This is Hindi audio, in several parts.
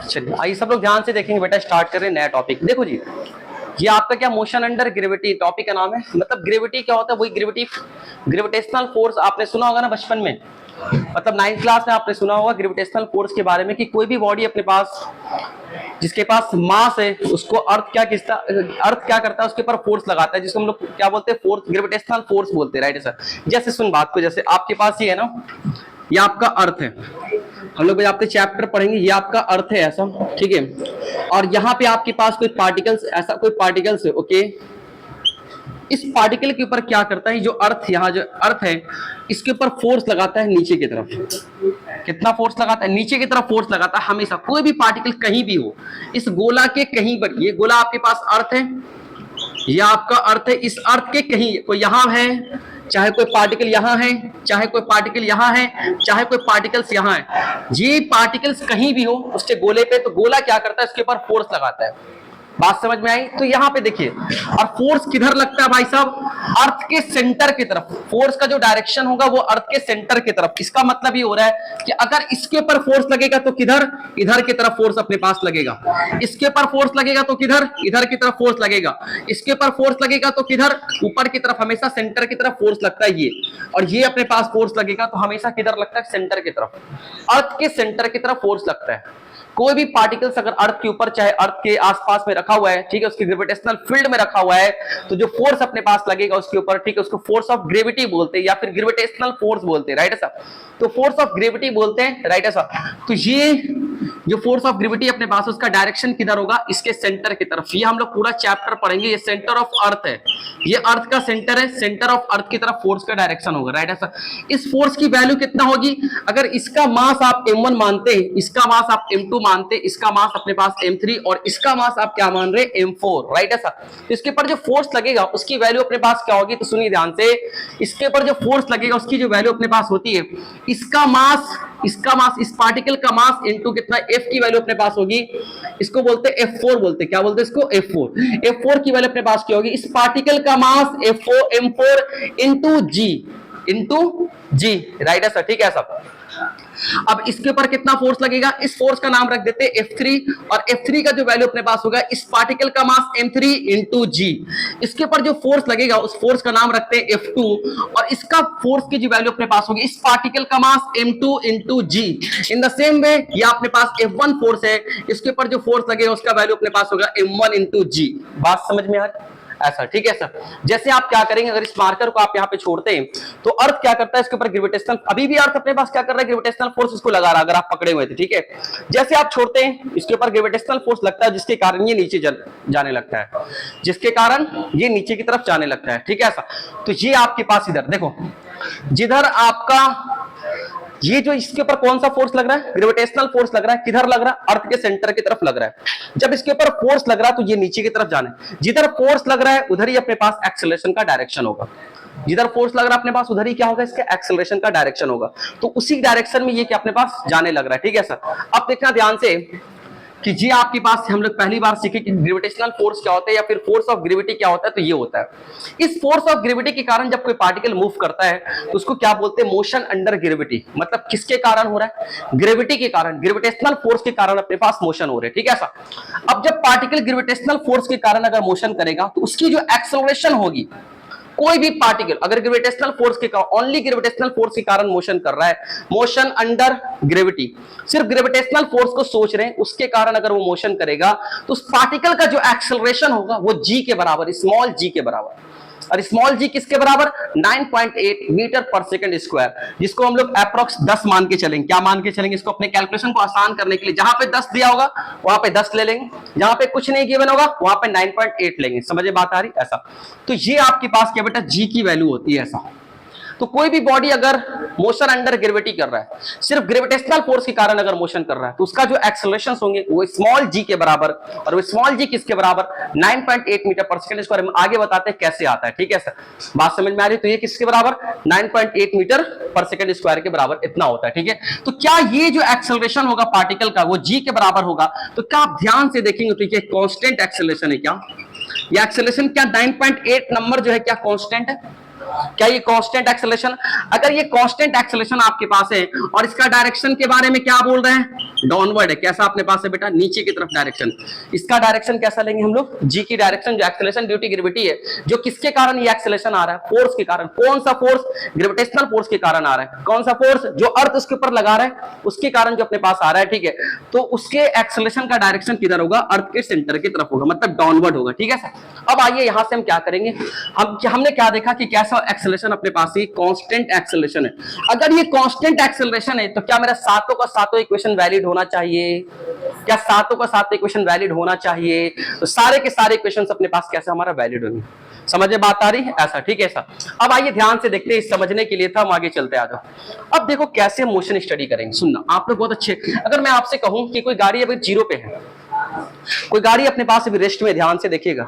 चलिए आइए सब लोग ध्यान से देखेंगे बेटा, स्टार्ट करें नया टॉपिक। देखो जी, ये आपका क्या मोशन अंडर ग्रेविटी टॉपिक का नाम है। मतलब ग्रेविटी क्या होता है, वही ग्रेविटेशनल फोर्स आपने सुना होगा ना बचपन में, मतलब 9th क्लास में आपने सुना होगा ग्रेविटेशनल फोर्स के बारे में कि कोई भी बॉडी अपने पास जिसके पास मास है उसको अर्थ क्या करता है, उसके ऊपर फोर्स लगाता है, जिसको हम लोग क्या बोलते हैं, फोर्स, ग्रेविटेशनल फोर्स बोलते हैं, राइट सर। जैसे सुन बात को, जैसे आपके पास ये है ना, ये आपका अर्थ है, हम लोग आपके चैप्टर पढ़ेंगे, ये आपका अर्थ है ऐसा, ठीक है। और यहाँ पे आपके पास कोई पार्टिकल्स, ऐसा कोई पार्टिकल्स है, ओके। इस पार्टिकल के ऊपर क्या करता है, जो अर्थ, यहाँ जो अर्थ है इसके ऊपर फोर्स लगाता है नीचे की तरफ। कितना फोर्स लगाता है, नीचे की तरफ फोर्स लगाता है हमेशा। कोई भी पार्टिकल कहीं भी हो, इस गोला के कहीं पर, ये गोला आपके पास अर्थ है, ये आपका अर्थ है, इस अर्थ के कहीं, कोई यहाँ है, चाहे कोई पार्टिकल यहाँ है, चाहे कोई पार्टिकल यहाँ है, चाहे कोई पार्टिकल्स यहाँ है, ये पार्टिकल्स कहीं भी हो उसके गोले पे, तो गोला क्या करता है, इसके ऊपर फोर्स लगाता है। बात समझ में आई? तो यहाँ पे देखिए, और फोर्स किधर लगता है भाई साहब, अर्थ के सेंटर की तरफ। फोर्स का जो डायरेक्शन होगा वो अर्थ के सेंटर की तरफ। इसका मतलब ये हो रहा है कि अगर इसके ऊपर फोर्स लगेगा तो किधर, इधर की तरफ फोर्स अपने पास लगेगा। इसके ऊपर फोर्स लगेगा तो किधर, इधर की तरफ फोर्स लगेगा। इसके ऊपर फोर्स लगेगा तो किधर, ऊपर की तरफ, हमेशा सेंटर की तरफ फोर्स लगता है ये। और ये अपने पास फोर्स लगेगा तो हमेशा किधर लगता है, सेंटर की तरफ, अर्थ के सेंटर की तरफ फोर्स लगता है। कोई भी पार्टिकल्स अगर अर्थ के ऊपर चाहे अर्थ के आसपास में रखा हुआ है, ठीक है, उसके ग्रेविटेशनल फील्ड में रखा हुआ है, तो जो फोर्स अपने पास लगेगा उसके ऊपर, ठीक है, उसको फोर्स ऑफ ग्रेविटी बोलते हैं या फिर ग्रेविटेशनल फोर्स बोलते हैं, राइट है सर। तो फोर्स ऑफ ग्रेविटी बोलते हैं, राइट है सर। तो ये जो फोर्स ऑफ ग्रेविटी अपने पास, उसका डायरेक्शन किधर होगा, इसके सेंटर की तरफ। ये हम लोग पूरा चैप्टर पढ़ेंगे। ये सेंटर ऑफ अर्थ है, ये अर्थ का सेंटर है, सेंटर ऑफ अर्थ की तरफ फोर्स का डायरेक्शन होगा, राइट है सर। इस फोर्स की वैल्यू कितना होगी, अगर इसका मास आप m1 मानते हैं, इसका मास आप m2 मानते हैं, इसका मास अपने पास m3 और इसका मास आप क्या मान रहे हैं, m4, राइट है सर। तो इसके ऊपर जो फोर्स लगेगा उसकी वैल्यू अपने पास क्या होगी, तो सुनिए ध्यान से, इसके ऊपर जो फोर्स लगेगा उसकी जो वैल्यू अपने पास होती है, इसका मास, इस पार्टिकल का मास इनटू कितना, F की वैल्यू अपने पास होगी, इसको बोलते हैं F4 बोलते हैं, क्या बोलते हैं इसको, F4 की वैल्यू अपने पास क्या होगी, इस पार्टिकल का मास M4 इंटू G, राइट है सर, ठीक है सर। अब इसके ऊपर कितना फोर्स लगेगा, इस फोर्स का नाम रख देते हैं F3, और F3 का जो वैल्यू अपने पास होगा, इस पार्टिकल का मास M3 इंटू G। इसके ऊपर जो फोर्स लगेगा उस फोर्स का नाम रखते हैं F2, और इसका फोर्स की जो वैल्यू अपने पास होगी, इस पार्टिकल का मास M2 into G। In the same way ये अपने पास F1 फोर्स है, इसके ऊपर जो फोर्स लगेगा उसका वैल्यू अपने पास होगा M1 इंटू G। बात समझ में आ रही है? ऐसा, ठीक है सर। जैसे आप क्या करेंगे, अगर इस मार्कर को आप यहाँ पे छोड़ते हैं तो अर्थ क्या करता है, इसके ऊपर ग्रेविटेशनल, अभी भी अर्थ अपने पास क्या कर रहा है, ग्रेविटेशनल फोर्स इसको लगा रहा है, अगर आप पकड़े हुए थे, ठीक है। जैसे आप छोड़ते हैं इसके ऊपर ग्रेविटेशनल फोर्स लगता है, जिसके कारण ये नीचे जाने लगता है, जिसके कारण ये नीचे की तरफ जाने लगता है, ठीक है ऐसा। तो ये आपके पास इधर देखो, जिधर आपका ये जो इसके ऊपर कौन सा फोर्स लग रहा है, ग्रेविटेशनल फोर्स लग रहा है, किधर लग रहा है, अर्थ के सेंटर की तरफ लग रहा है। जब इसके ऊपर फोर्स लग रहा है तो ये नीचे की तरफ जाना है, जिधर फोर्स लग रहा है उधर ही अपने पास एक्सेलरेशन का डायरेक्शन होगा, जिधर फोर्स लग रहा है अपने पास उधर ही क्या होगा, इसके एक्सेलरेशन का डायरेक्शन होगा। तो उसी डायरेक्शन में ये क्या अपने पास जाने लग रहा है, ठीक है सर। अब देखना ध्यान से कि जी आपके पास हम लोग पहली बार सीखे कि ग्रेविटेशनल फोर्स क्या होता है या फिर फोर्स ऑफ ग्रेविटी क्या होता है, तो ये होता है, इस फोर्स ऑफ ग्रेविटी के कारण जब कोई पार्टिकल मूव करता है तो उसको क्या बोलते हैं, मोशन अंडर ग्रेविटी। मतलब किसके कारण हो रहा है, ग्रेविटी के कारण, ग्रेविटेशनल फोर्स के कारण अपने पास मोशन हो रहे हैं, ठीक है ऐसा। अब जब पार्टिकल ग्रेविटेशनल फोर्स के कारण अगर मोशन करेगा तो उसकी जो एक्सेलरेशन होगी, कोई भी पार्टिकल अगर ग्रेविटेशनल फोर्स के कारण, ओनली ग्रेविटेशनल फोर्स के कारण मोशन कर रहा है, मोशन अंडर ग्रेविटी, सिर्फ ग्रेविटेशनल फोर्स को सोच रहे हैं, उसके कारण अगर वो मोशन करेगा तो उस पार्टिकल का जो एक्सेलरेशन होगा वो g के बराबर, स्मॉल g के बराबर। और स्मॉल जी किसके बराबर, 9.8 मीटर पर सेकंड स्क्वायर, जिसको हम लोग अप्रॉक्स 10 मान के चलेंगे। क्या मान के चलेंगे इसको, अपने कैलकुलेशन को आसान करने के लिए, जहां पे 10 दिया होगा वहां पे 10 ले लेंगे, जहां पे कुछ नहीं गिवन होगा वहां पे 9.8 लेंगे। समझे बात आ रही ऐसा। तो ये आपके पास क्या बेटा, जी की वैल्यू होती है ऐसा। तो कोई भी बॉडी अगर मोशन अंडर ग्रेविटी कर रहा है, सिर्फ ग्रेविटेशनल फोर्स के कारण अगर मोशन कर रहा है, तो उसका जो एक्सेलरेशंस होंगे वो स्मॉल जी के बराबर, और वो स्मॉल जी किसके बराबर, 9.8 मीटर पर सेकंड स्क्वायर। हम आगे बताते हैं कैसे आता है, ठीक है सर, बात समझ में आ रही। तो ये किसके बराबर, 9.8 मीटर पर सेकंड स्क्वायर के बराबर इतना होता है, ठीक है। तो क्या ये जो एक्सेलरेशन होगा पार्टिकल का वो जी के बराबर होगा, तो क्या आप ध्यान से देखेंगे तो ये कांस्टेंट एक्सेलरेशन है क्या, ये एक्सेलरेशन क्या 9.8 नंबर जो है क्या कांस्टेंट है, क्या ये कांस्टेंट एक्सेलरेशन, अगर ये कांस्टेंट एक्सेलरेशन आपके पास है और इसका डायरेक्शन के बारे में क्या बोल रहे हैं, डाउनवर्ड है, कैसा अपने पास है बेटा, नीचे की तरफ डायरेक्शन। इसका डायरेक्शन कैसा लेंगे हम लोग, जी की डायरेक्शन, जो एक्सेलरेशन ड्यू टू ग्रेविटी है, जो किसके कारण ये एक्सेलरेशन आ रहा है, फोर्स के कारण। कौन सा फोर्स, ग्रेविटेशनल फोर्स के कारण आ रहा है। कौन सा फोर्स, जो अर्थ उसके ऊपर लगा रहा है उसके कारण जो अपने पास आ रहा है, ठीक है। तो उसके एक्सेलरेशन का डायरेक्शन किधर होगा, अर्थ के सेंटर की तरफ होगा, मतलब डाउनवर्ड होगा, ठीक है सर। अब आइए यहां से हम क्या करेंगे, हमने क्या देखा कि कैसा एक्सेलरेशन अपने पास है, कांस्टेंट एक्सेलरेशन है। अगर ये कांस्टेंट एक्सेलरेशन है तो क्या मेरा सातों का सातों इक्वेशन वैलिड होना चाहिए, क्या सातों का सातों इक्वेशन वैलिड होना चाहिए, तो सारे के सारे इक्वेशंस अपने पास कैसे हमारा वैलिड होंगे। समझ में बात आ रही है, ऐसा, ठीक है सर। अब आइए ध्यान से देखते हैं, समझने के लिए था, हम आगे चलते आ जाओ। अब देखो कैसे मोशन स्टडी करेंगे, सुनना आप लोग बहुत अच्छे। अगर मैं आपसे कहूं कि कोई गाड़ी अभी जीरो पे है, कोई गाड़ी अपने पास अभी रेस्ट में, ध्यान से देखिएगा,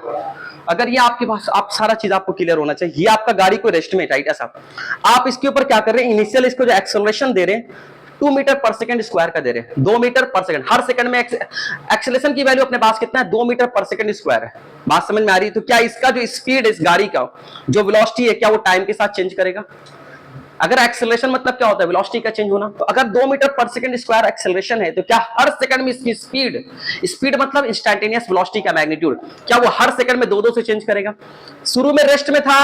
अगर ये आपके पास, आप सारा चीज आपको क्लियर होना चाहिए, ये आपका गाड़ी को रेस्ट में, राइट, ऐसा आप इसके ऊपर क्या कर रहे हैं, इनिशियल इसको जो एक्सेलरेशन दे रहे हैं 2 मीटर पर सेकंड स्क्वायर का दे रहे हैं, 2 मीटर पर सेकंड, हर सेकंड में एक्सेलरेशन की वैल्यू अपने पास कितना है, 2 मीटर पर सेकंड स्क्वायर है। बात समझ में आ रही है। तो क्या इसका जो स्पीड है इस गाड़ी का, जो वेलोसिटी है, क्या वो टाइम के साथ चेंज करेगा। अगर एक्सेलरेशन मतलब क्या होता है, वेलोसिटी का चेंज होना, तो अगर 2 metre per second square acceleration है तो क्या हर सेकंड में इसकी स्पीड मतलब इंस्टैंटेनियस वेलोसिटी का मैग्नीट्यूड, क्या वो हर सेकंड में दो से चेंज करेगा। शुरू में रेस्ट में था,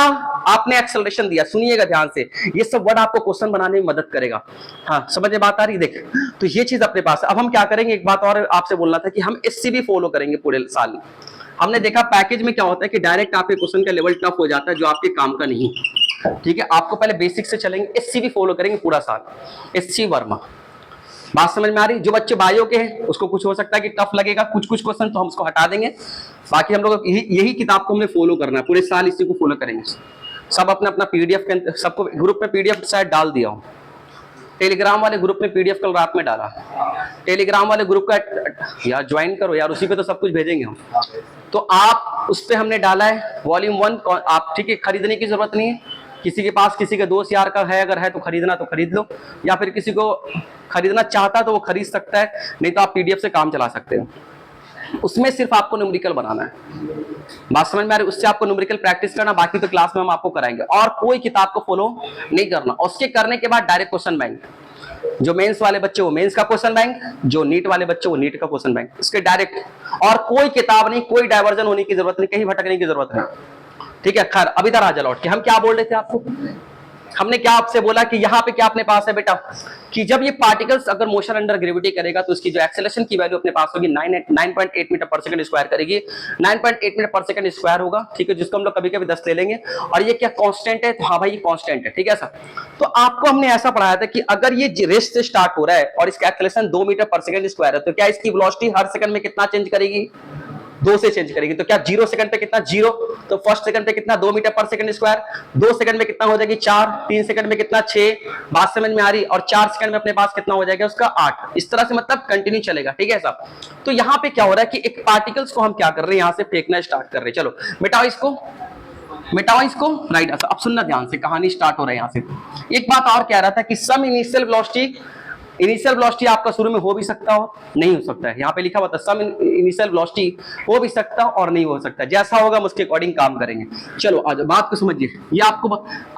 आपने एक्सेलरेशन दिया, सुनिएगा ध्यान से, ये सब वर्ड आपको क्वेश्चन बनाने में मदद करेगा। हाँ, समझ में बात आ रही, देख, तो ये चीज अपने पास। अब हम क्या करेंगे, एक बात और आपसे बोलना था कि हम एससीबी फॉलो करेंगे पूरे साल। हमने देखा पैकेज में क्या होता है कि डायरेक्ट आपके क्वेश्चन का लेवल टफ हो जाता है, जो आपके काम का नहीं, ठीक है। आपको पहले बेसिक से चलेंगे, एससीबी फॉलो करेंगे पूरा साल, एससी वर्मा। बात समझ में आ रही। जो बच्चे बायो के हैं उसको कुछ हो सकता है कि टफ लगेगा, कुछ क्वेश्चन तो हम उसको हटा देंगे, बाकी हम लोग यही किताब को हमने फॉलो करना है पूरे साल, इसी को फॉलो करेंगे। सब अपना अपना पीडीएफ के, सबको ग्रुप में पीडीएफ शायद डाल दिया हूं, टेलीग्राम वाले ग्रुप में पीडीएफ कल रात में डाला, टेलीग्राम वाले ग्रुप का यार ज्वाइन करो यार, उसी पे तो सब कुछ भेजेंगे हम। तो आप उस पे हमने डाला है वॉल्यूम 1, आप ठीक है, खरीदने की जरूरत नहीं है, किसी के पास किसी के दोस्त यार का है, अगर है तो खरीदना तो खरीद लो, या फिर किसी को खरीदना चाहता तो वो खरीद सकता है, नहीं तो आप पीडीएफ से काम चला सकते हो। उसमें सिर्फ आपको न्यूमेरिकल बनाना है, बात समझ में आ रही। उससे आपको न्यूमेरिकल प्रैक्टिस करना, बाकी तो क्लास में हम आपको कराएंगे, और कोई किताब को फॉलो नहीं करना। उसके करने के बाद डायरेक्ट क्वेश्चन बैंक, जो मेंस वाले बच्चे वो मेंस का क्वेश्चन बैंक, जो नीट वाले बच्चे वो नीट का क्वेश्चन बैंक, इसके डायरेक्ट, और कोई किताब नहीं, कोई डाइवर्जन होने की जरूरत नहीं, कहीं भटकने की जरूरत नहीं, ठीक है। खैर अब इधर आ जा लौट के, हम क्या बोल रहे थे आपको, हमने क्या आपसे बोला कि यहाँ पे क्या अपने पास है बेटा, कि जब ये पार्टिकल्स अगर मोशन अंडर ग्रेविटी करेगा तो उसकी जो एक्सेलरेशन की वैल्यू अपने पास होगी 9.8 मीटर पर सेकंड स्क्वायर करेगी, 9.8 मीटर पर सेकंड स्क्वायर होगा, ठीक है, जिसको हम लोग कभी कभी 10 ले लेंगे। और ये क्या कांस्टेंट है, तो हाँ भाई ये कांस्टेंट है, ठीक है सर। तो आपको हमने ऐसा पढ़ाया था कि अगर ये रेस्ट से स्टार्ट हो रहा है और इसका acceleration 2 metre per second square है, तो क्या इसकी वेलोसिटी हर सेकंड में कितना चेंज करेगी, 2 से चेंज करेगी। तो क्या 0 सेकंड पे कितना, 0, तो फर्स्ट सेकंड पे कितना, 2 metre per second square, 2 second में कितना हो जाएगी 4, 3 सेकंड में कितना 6, बात समझ में आ रही, और 4 सेकंड में अपने पास कितना हो जाएगा उसका 8। इस तरह से मतलब कंटिन्यू चलेगा, ठीक है साहब। तो यहाँ पे क्या हो रहा है कि एक पार्टिकल्स को हम क्या कर रहे हैं, यहाँ से फेंकना स्टार्ट कर रहे हैं। चलो मिटाओ इसको, मिटाओ इसको, राइट। अब सुनना ध्यान से, कहानी स्टार्ट हो रहा है यहाँ से। एक बात और कह रहा था कि सम इनिशियल वेलोसिटी आपका शुरू में हो भी सकता हो, नहीं हो सकता है, यहाँ पे लिखा हुआ था सम इनिशियल वेलोसिटी हो भी सकता हो और नहीं हो सकता है, जैसा होगा हम उसके अकॉर्डिंग काम करेंगे। चलो आज बात को समझिए, ये आपको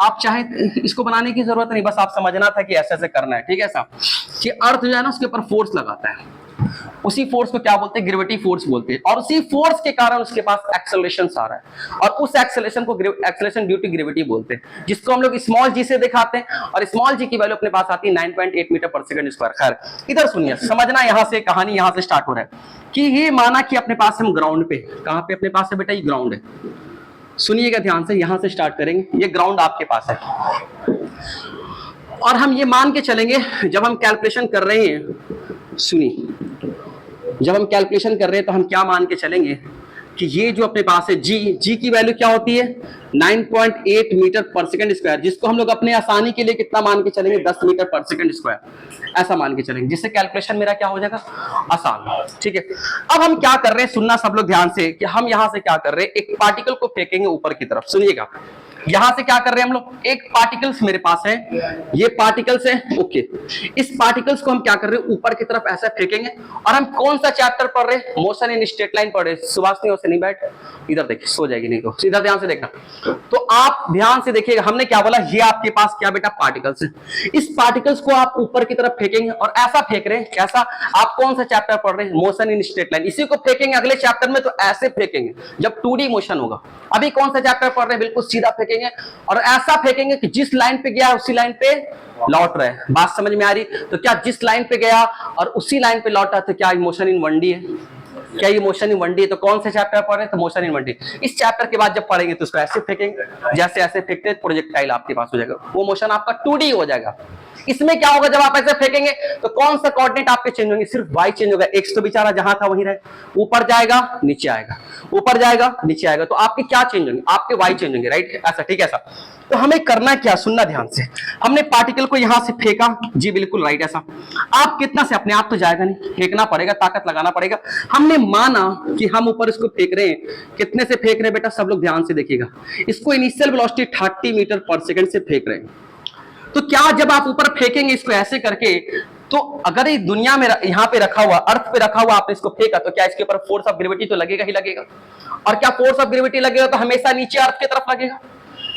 आप चाहे इसको बनाने की जरूरत नहीं, बस आप समझना था कि ऐसे ऐसे करना है, ठीक है साहब। कि अर्थ जो है ना उसके ऊपर फोर्स लगाता है, उसी फोर्स को क्या बोलते हैं, ग्रेविटी फोर्स बोलते हैं, और उसी फोर्स के कारण उसके पास एक्सेलरेशन आ रहा है, और उस एक्सेलरेशन को एक्सेलरेशन ड्यू टू ग्रेविटी बोलते हैं, जिसको हम लोग स्मॉल जी से दिखाते हैं, और स्मॉल जी की वैल्यू अपने पास आती है 9.8 मीटर पर सेकंड स्क्वायर। खैर इधर सुनिए, समझना, यहां से कहानी यहां से स्टार्ट हो रहा है कि ये माना कि अपने पास हम ग्राउंड पे, कहां पे अपने पास है बेटा, ये ग्राउंड है, सुनिएगा ध्यान से, यहां से स्टार्ट करेंगे, ये ग्राउंड आपके पास है, और हम ये मान के चलेंगे जब हम कैलकुलेशन कर रहे हैं, सुनिए, जब हम कैलकुलेशन कर रहे हैं तो हम क्या मान के चलेंगे कि ये जो अपने पास है जी की वैल्यू क्या होती है 9.8 मीटर पर सेकंड स्क्वायर, जिसको हम लोग अपने आसानी के लिए कितना मान के चलेंगे, 10 मीटर पर सेकंड स्क्वायर, ऐसा मान के चलेंगे, जिससे कैलकुलेशन मेरा क्या हो जाएगा, आसान, ठीक है। अब हम क्या कर रहे हैं, सुनना सब लोग ध्यान से, कि हम यहां से क्या कर रहे हैं, एक पार्टिकल को फेंकेंगे ऊपर की तरफ, सुनिएगा, यहां से क्या कर रहे हैं हम लोग, एक पार्टिकल्स मेरे पास है, ये पार्टिकल्स है, ओके। इस पार्टिकल्स को हम क्या कर रहे हैं, ऊपर की तरफ ऐसा फेंकेंगे। और हम कौन सा चैप्टर पढ़ रहे हैं, मोशन इन स्ट्रेट लाइन पढ़ रहे हैं। सुभाषनी से नहीं बैठ, इधर देखिए, सो जाएगी नहीं तो सीधा ध्यान से देखना। तो आप ध्यान से देखिएगा, हमने क्या बोला, ये आपके पास क्या बेटा पार्टिकल्स है। इस पार्टिकल्स को आप ऊपर की तरफ फेंकेंगे और ऐसा फेंक रहे हैं, कैसा, आप कौन सा चैप्टर पढ़ रहे हैं, मोशन इन स्ट्रेट लाइन। इसी को फेंकेंगे अगले चैप्टर में तो ऐसे फेंकेंगे जब 2D मोशन होगा। अभी कौन सा चैप्टर पढ़ रहे हैं, बिल्कुल सीधा फेंकेंगे और ऐसा फेंकेंगे कि जिस लाइन पे गया उसी लाइन पे लौट रहे हैं। बात समझ में आ रही, तो क्या जिस लाइन पे गया और उसी लाइन पे लौटा, तो क्या मोशन इन 1D है, क्या ये मोशन इन 1D है। तो कौन से चैप्टर पढ़ रहे हैं, तो मोशन इन 1D। इस चैप्टर के बाद जब पढ़ेंगे तो उसको ऐसे फेंकेंगे, जैसे ऐसे फेंकते प्रोजेक्टाइल आपके पास हो जाएगा, वो मोशन आपका 2D हो जाएगा। इसमें क्या होगा, जब आप ऐसे फेंकेंगे तो कौन सा कोऑर्डिनेट आपके चेंज होंगे, सिर्फ y चेंज होगा। x तो बेचारा जहां था वहीं रहे, ऊपर जाएगा नीचे आएगा, ऊपर जाएगा नीचे आएगा, तो आपके क्या चेंज होंगे, आपके y चेंज होंगे, राइट, ऐसा, ठीक है ऐसा। तो हमें करना क्या, सुनना ध्यान से। हमने पार्टिकल को यहां से फेंका, जी बिल्कुल राइट, ऐसा। आप कितना से, अपने आप तो जाएगा नहीं, फेंकना पड़ेगा, ताकत लगाना पड़ेगा। हमने माना कि हम ऊपर इसको फेंक रहे हैं, कितने से फेंक रहे हैं बेटा, सब लोग ध्यान से देखिएगा। इसको initial velocity 30 metre per second से फेंक रहे हैं। तो क्या जब आप ऊपर फेंकेंगे इसको ऐसे करके, तो अगर ये दुनिया में यहां पे रखा हुआ, अर्थ पे रखा हुआ, आपने इसको फेंका, तो क्या इसके ऊपर फोर्स ऑफ ग्रेविटी तो लगेगा ही लगेगा। और क्या फोर्स ऑफ ग्रेविटी लगेगा तो हमेशा नीचे अर्थ की तरफ लगेगा।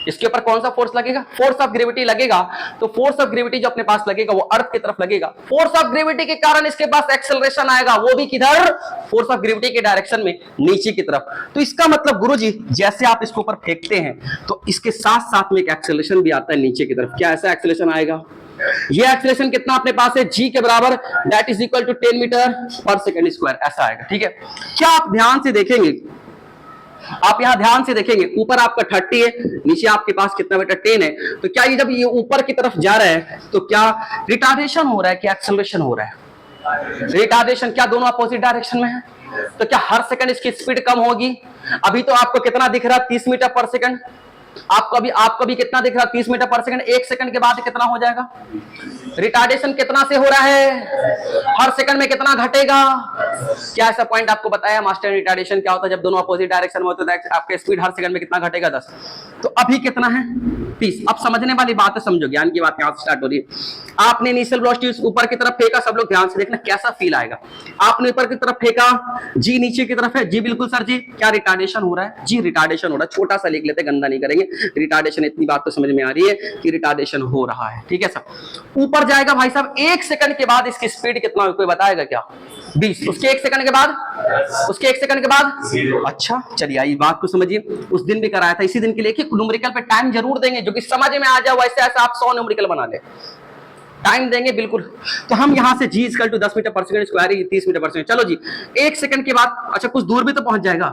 इसके ऊपर कौन सा फोर्स लगेगा, फोर्स ऑफ ग्रेविटी लगेगा। तो फोर्स ऑफ ग्रेविटी जो अपने पास लगेगा वो अर्थ की तरफ लगेगा। फोर्स ऑफ ग्रेविटी के कारण इसके पास एक्सेलरेशन आएगा, वो भी किधर, फोर्स ऑफ ग्रेविटी के डायरेक्शन में, नीचे की तरफ। तो इसका मतलब गुरुजी, जैसे आप इसके ऊपर फेंकते हैं तो इसके साथ साथ में एक एक्सेलरेशन भी आता है नीचे की तरफ। क्या ऐसा एक्सेलरेशन आएगा, ये एक्सेलरेशन कितना अपने पास है, g के बराबर, that is equal to 10 metre per second square, ऐसा आएगा, ठीक है। क्या आप ध्यान से देखेंगे, आप यहां ध्यान से देखेंगे, ऊपर आपका 30 है, नीचे आपके पास कितना बेटा 10 है। तो क्या ये जब ये ऊपर की तरफ जा रहा है तो क्या रिटार्डेशन हो रहा है, क्या एक्सेलरेशन हो रहा है, रिटार्डेशन। क्या दोनों अपोजिट डायरेक्शन में है, तो क्या हर सेकंड इसकी स्पीड कम होगी। अभी तो आपको कितना दिख रहा है, 30 मीटर पर सेकंड, आपको भी कितना दिख रहा है, 30 मीटर पर सेकंड। एक सेकंड के बाद कितना हो जाएगा, रिटार्डेशन कितना से हो रहा है, हर सेकंड में कितना घटेगा। क्या ऐसा पॉइंट आपको बताया मास्टर, रिटार्डेशन क्या होता है, जब दोनों अपोजिट डायरेक्शन में होते हैं आपके स्पीड हर सेकंड में कितना घटेगा, 10। तो अभी कितना है, 30। अब समझने वाली बात है, समझो, ज्ञान की बात यहां से स्टार्ट हो रही है। आपने इनिशियल वेलोसिटी ऊपर की तरफ फेंका, सब लोग ध्यान से देखना कैसा फील आएगा। आपने ऊपर की तरफ फेंका, जी नीचे की तरफ है, जी बिल्कुल सर जी। क्या रिटार्डेशन हो रहा है, जी रिटार्डेशन हो रहा है। छोटा सा लिख लेते, गंदा नहीं करेंगे, रिटार्डेशन। इतनी बात तो समझ में आ रही है कि रिटार्डेशन हो रहा है, ठीक है सर। ऊपर जाएगा भाई साहब, 1 सेकंड के बाद इसकी स्पीड कितना कोई बताएगा क्या, 20। उसके 1 सेकंड के बाद, उसके 1 सेकंड के बाद, अच्छा चलिए आई बात को समझिए। उस दिन भी कराया था, इसी दिन के लिए कि न्यूमेरिकल पे टाइम जरूर देंगे, जो कि समझ में आ जाए। वैसे ऐसा आप 100 न्यूमेरिकल बना ले, टाइम देंगे बिल्कुल। तो हम यहां से जी equal to 10 metre per second square, 30 metre per second. चलो जी, 1 सेकंड के बाद, अच्छा कुछ दूर भी तो पहुंच जाएगा।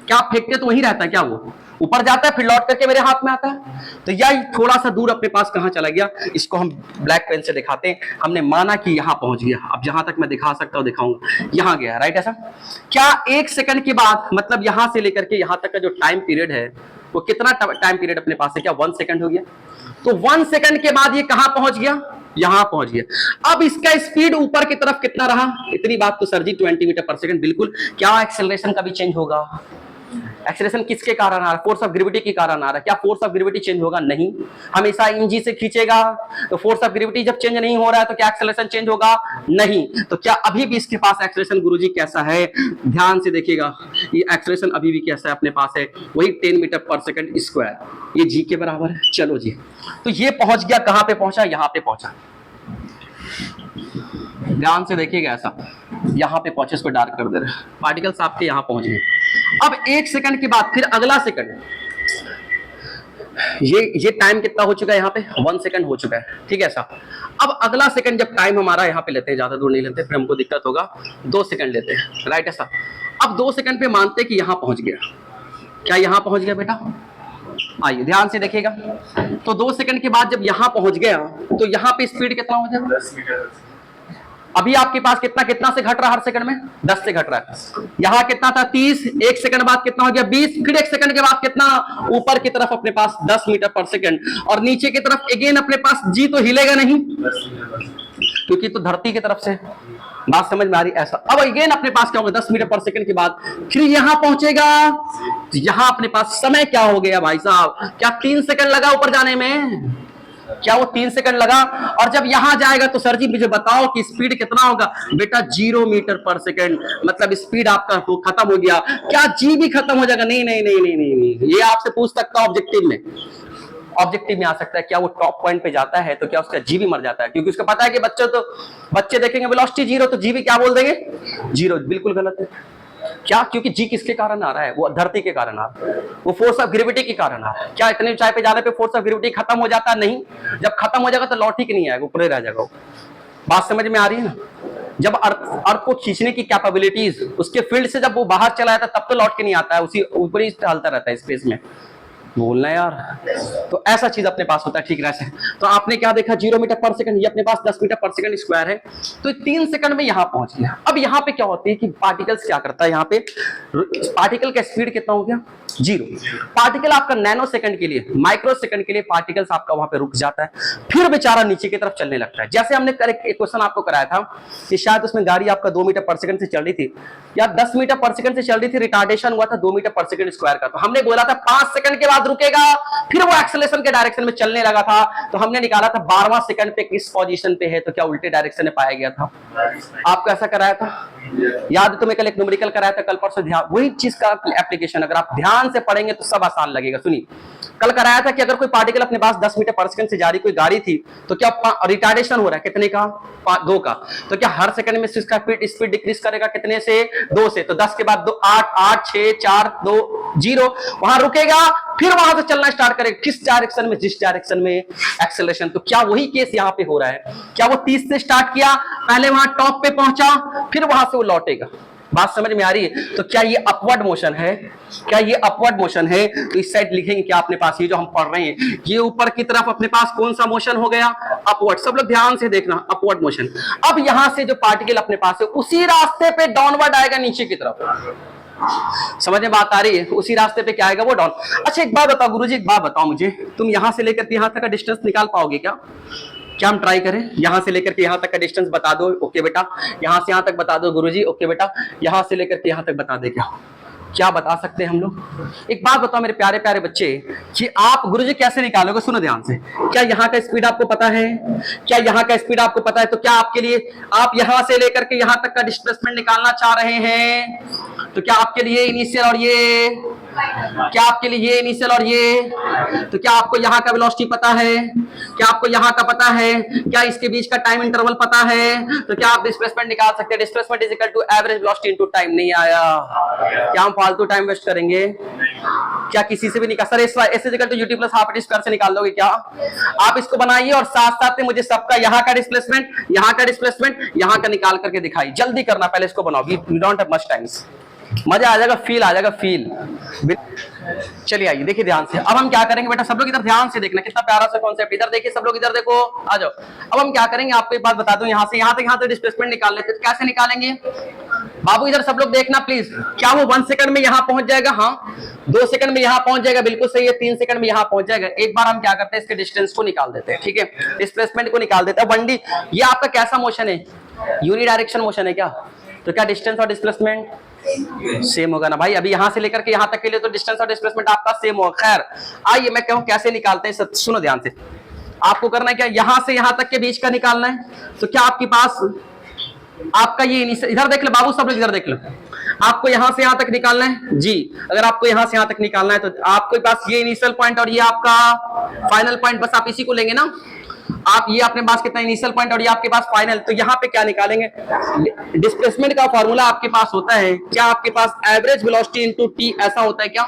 क्या आप फेंकते तो वहीं रहता है क्या, वो ऊपर जाता है फिर लौट करके मेरे हाथ में आता है। तो यह थोड़ा सा दूर अपने पास कहां चला गया, इसको हम ब्लैक पेन से दिखाते हैं। हमने माना कि यहां पहुंच गया, अब जहां तक मैं दिखा सकता हूं दिखाऊंगा, यहां गया, राइट ऐसा। क्या 1 सेकंड के बाद, मतलब यहां से लेकर के यहां तक का जो टाइम पीरियड है वो कितना टाइम पीरियड अपने पास है, क्या 1 सेकंड हो गया। तो 1 सेकंड के बाद ये कहां पहुंच गया, यहां पहुंच गया। अब इसका स्पीड ऊपर की तरफ कितना रहा, इतनी बात तो सर जी 20 मीटर पर सेकंड, बिल्कुल। क्या एक्सेलरेशन का भी चेंज होगा, एक्सेलरेशन किसके कारण आ रहा है, फोर्स ऑफ ग्रेविटी के कारण आ रहा है। क्या फोर्स ऑफ ग्रेविटी चेंज होगा, नहीं, हमेशा इंजी से खींचेगा। तो फोर्स ऑफ ग्रेविटी जब चेंज नहीं हो रहा है तो क्या एक्सेलरेशन चेंज होगा, नहीं। तो क्या अभी भी इसके पास एक्सेलरेशन गुरुजी कैसा है, ध्यान से देखिएगा, ये एक्सेलरेशन अभी भी कैसा है अपने पास है, वही 10 मीटर पर सेकंड स्क्वायर, ये जी के बराबर है। चलो जी, तो ये पहुंच गया, कहां पे पहुंचा, यहां पे पहुंचा। ध्यान से देखिएगा, ऐसा यहां पे पहुंचे, इसको डार्क कर दे रहे, पार्टिकल्स आपके यहां पहुंच गए। अब 1 सेकंड के बाद फिर अगला सेकंड, ये टाइम कितना हो चुका है, यहाँ पे 1 सेकंड हो चुका है, ठीक है ऐसा। अब अगला सेकंड जब टाइम हमारा यहाँ पे लेते हैं, ज्यादा दूर नहीं लेते, फिर हमको दिक्कत होगा, 2 सेकंड लेते हैं, राइट ऐसा। अब 2 सेकंड पे मानते हैं कि यहाँ पहुंच गया। क्या यहाँ पहुंच गया बेटा, आइए ध्यान से देखिएगा। तो 2 सेकंड के बाद जब यहाँ पहुंच गया तो यहाँ पे स्पीड कितना हो जाएगा, 10 मीटर। अभी आपके पास कितना से घट रहा है हर सेकंड में, 10 से घट रहा है। यहां कितना था, 30। 1 सेकंड बाद कितना हो गया, 20। फिर 1 सेकंड के बाद कितना, ऊपर की तरफ अपने पास 10 मीटर पर सेकंड, और नीचे की तरफ अगेन अपने पास जी तो हिलेगा नहीं, क्योंकि तो धरती की तरफ से बात समझ में आ रही? ऐसा अब अगेन अपने पास क्या होगा 10 मीटर पर सेकंड के बाद फिर यहां पहुंचेगा, यहां अपने पास समय क्या हो गया भाई साहब, क्या 3 सेकंड लगा ऊपर जाने में? क्या वो 3 सेकंड लगा? और जब यहां जाएगा तो सर जी मुझे बताओ कि स्पीड कितना होगा? बेटा 0 मीटर पर सेकंड, मतलब स्पीड आपका खत्म हो गया। क्या जी भी खत्म हो जाएगा? नहीं नहीं नहीं नहीं नहीं, नहीं। ये आपसे पूछ सकता हूं ऑब्जेक्टिव में, ऑब्जेक्टिव में आ सकता है। क्या वो टॉप पॉइंट पे जाता है तो क्या उसका जी भी मर जाता है? क्योंकि उसका पता है कि बच्चे देखेंगे वेलोसिटी 0 तो जी भी क्या बोल देंगे? 0। बिल्कुल गलत है। क्या? क्योंकि जी किसके कारण आ रहा है? वो धरती के कारण आ रहा है, वो फोर्स ऑफ ग्रेविटी के कारण आ रहा है। क्या इतने ऊंचाई पे जाने पे फोर्स ऑफ ग्रेविटी खत्म हो जाता? नहीं। जब खत्म हो जाएगा तो लौट ही नहीं आएगा, ऊपर ही रह जाएगा। बात समझ में आ रही है ना? जब अर्थ को खींचने की कैपेबिलिटीज उसके फील्ड से जब वो बाहर चला जाता है तब तो लौट के नहीं आता है, उसी ऊपर ही टहलता रहता है स्पेस में। बोलना यार, तो ऐसा चीज अपने पास होता है। ठीक है, तो आपने क्या देखा? 0 मीटर पर सेकंड, ये अपने पास 10 मीटर पर सेकंड स्क्वायर है, तो 3 सेकंड में यहां पहुंच गया। अब यहां पे क्या होती है कि पार्टिकल्स क्या करता है, यहां पे पार्टिकल का स्पीड कितना हो गया? 0। पार्टिकल आपका नैनो सेकंड के लिए, माइक्रो सेकंड के लिए पार्टिकल्स आपका वहां पे रुक जाता है, फिर बेचारा नीचे की तरफ चलने लगता है। जैसे हमने एक क्वेश्चन आपको कराया था कि शायद उसमें गाड़ी आपका 2 मीटर पर सेकंड से चल रही थी या 10 मीटर पर सेकंड से चल रही थी, रिटार्डेशन हुआ था 2 मीटर पर सेकंड स्क्वायर का, तो हमने बोला था 5 सेकंड के बाद रुकेगा, फिर वो एक्सेलरेशन के डायरेक्शन में चलने लगा था, तो हमने निकाला था 12वां सेकंड पे किस पोजीशन पे है, तो क्या उल्टे डायरेक्शन में पाया गया था? आपको ऐसा कराया था? याद तुम्हें कल एक न्यूमेरिकल कराया था, कल परसों ध्यान, वही चीज का एप्लीकेशन अगर आप ध्यान से पढ़ेंगे तो सब आसान लगेगा। सुनिए, कल कराया था कि अगर कोई पार्टिकल अपने पास 10 मीटर पर सेकंड से जा रही कोई गाड़ी थी, तो क्या रिटार्डेशन हो रहा है कितने का? 2 का, तो क्या हर सेकंड में इसका स्पीड डिक्रीज करेगा कितने से? 2 से, तो 10 के बाद 2 8 8 6 4 2 0, वहां रुकेगा, फिर वहां से चलना स्टार्ट करेगा किस डायरेक्शन में? जिस डायरेक्शन में एक्सेलरेशन। तो क्या वही केस यहां पे हो रहा है? क्या वो 30 से स्टार्ट किया, पहले वहां टॉप पे पहुंचा, फिर वहां से वो लौटेगा? बात समझ में आ रही है? तो क्या ये अपवर्ड मोशन है? क्या ये अपवर्ड मोशन है? तो इस साइड लिखेंगे क्या अपने पास, ये जो हम पढ़ रहे हैं ये ऊपर की तरफ अपने पास कौन सा मोशन हो गया? अपवर्ड। सब लोग ध्यान से देखना, अपवर्ड मोशन। अब यहां से जो पार्टिकल अपने पास है उसी रास्ते पे डाउनवर्ड आएगा नीचे की तरफ। समझ में बात आ रही है? उसी रास्ते पे क्या आएगा? वो डाउन। अच्छा एक बात बताओ गुरुजी, एक बात बताओ मुझे, तुम यहां से लेकर यहां तक का डिस्टेंस निकाल पाओगे क्या? क्या हम ट्राई करें? यहां से लेकर के यहां तक का डिस्टेंस बता दो, ओके बेटा। यहां से यहां तक बता दो गुरुजी, ओके बेटा। यहां से लेकर के यहां तक बता दे, क्या बता सकते हैं हम लोग? एक बात बताओ मेरे प्यारे प्यारे बच्चे कि आप गुरुजी कैसे निकालोगे? सुनो ध्यान से। क्या यहाँ का स्पीड आपको पता है? क्या यहाँ का स्पीड आपको पता है? तो क्या आपके लिए, आप यहां से लेकर के यहां तक का डिस्प्लेसमेंट निकालना चाह रहे हैं, तो क्या आपके लिए इनिशियल और ये, क्या आपके लिए ये इनिशियल और ये, तो क्या आपको यहाँ का वेलोसिटी पता है? क्या आपको यहाँ का पता है? क्या इसके बीच का टाइम इंटरवल पता है? तो क्या आप डिस्प्लेसमेंट निकाल सकते हैं? Displacement is equal to average velocity into time. नहीं आया? क्या हम फालतू टाइम वेस्ट करेंगे? क्या किसी से भी निकाल? सर ऐसे equal to u t plus half T square से निकाल दोगे क्या? आप इसको बनाइए और साथ साथ में मुझे सबका यहाँ का डिस्प्लेसमेंट, यहाँ का डिस्प्लेसमेंट, यहाँ का निकाल करके दिखाई। जल्दी करना, पहले इसको बनाओ, we don't have much time. मजा आ जाएगा, फील आ जाएगा, फील। चलिए आइए देखिए ध्यान से। अब हम क्या करेंगे बेटा, सब लोग इधर ध्यान से देखना, कितना प्यारा सा कॉन्सेप्ट। इधर देखिए सब लोग, इधर देखो, आ जाओ। अब हम क्या करेंगे आपको एक बात बता दूं, यहाँ से यहाँ तक डिस्प्लेसमेंट निकाल लेते, तो कैसे निकालेंगे बाबू? इधर सब लोग देखना प्लीज। क्या वो 1 सेकंड में यहाँ पहुंच जाएगा? हाँ। 2 सेकंड में यहाँ पहुंच जाएगा, बिल्कुल सही है। 3 सेकंड में यहाँ पहुंच जाएगा। एक बार हम क्या करते हैं, इसके डिस्टेंस को निकाल देते हैं, ठीक है, डिस्प्लेसमेंट को निकाल देते हैं। 1D ये आपका कैसा मोशन है? यूनि डायरेक्शन मोशन है क्या? तो क्या डिस्टेंस और डिस्प्लेसमेंट सेम होगा ना भाई? अभी यहां से लेकर के यहां तक के लिए तो डिस्टेंस और डिस्प्लेसमेंट आपका सेम होगा। खैर आइए मैं कहूं कैसे निकालते हैं, सुनो ध्यान से। आपको करना है क्या, यहां से यहां तक के बीच का निकालना है। तो क्या आपके पास आपका ये इधर देख लो बाबू, सब लोग इधर देख लो, आपको यहां से यहां तक निकालना है जी। अगर आपको यहां से यहां तक निकालना है तो आपके पास ये इनिशियल पॉइंट और ये आपका फाइनल पॉइंट, बस आप इसी को लेंगे ना। आप ये अपने पास कितना इनिशियल पॉइंट और ये आपके पास फाइनल, तो यहाँ पे क्या निकालेंगे? डिस्प्लेसमेंट का फॉर्मूला आपके पास होता है क्या? आपके पास एवरेज वेलोसिटी इनटू टी, ऐसा होता है क्या?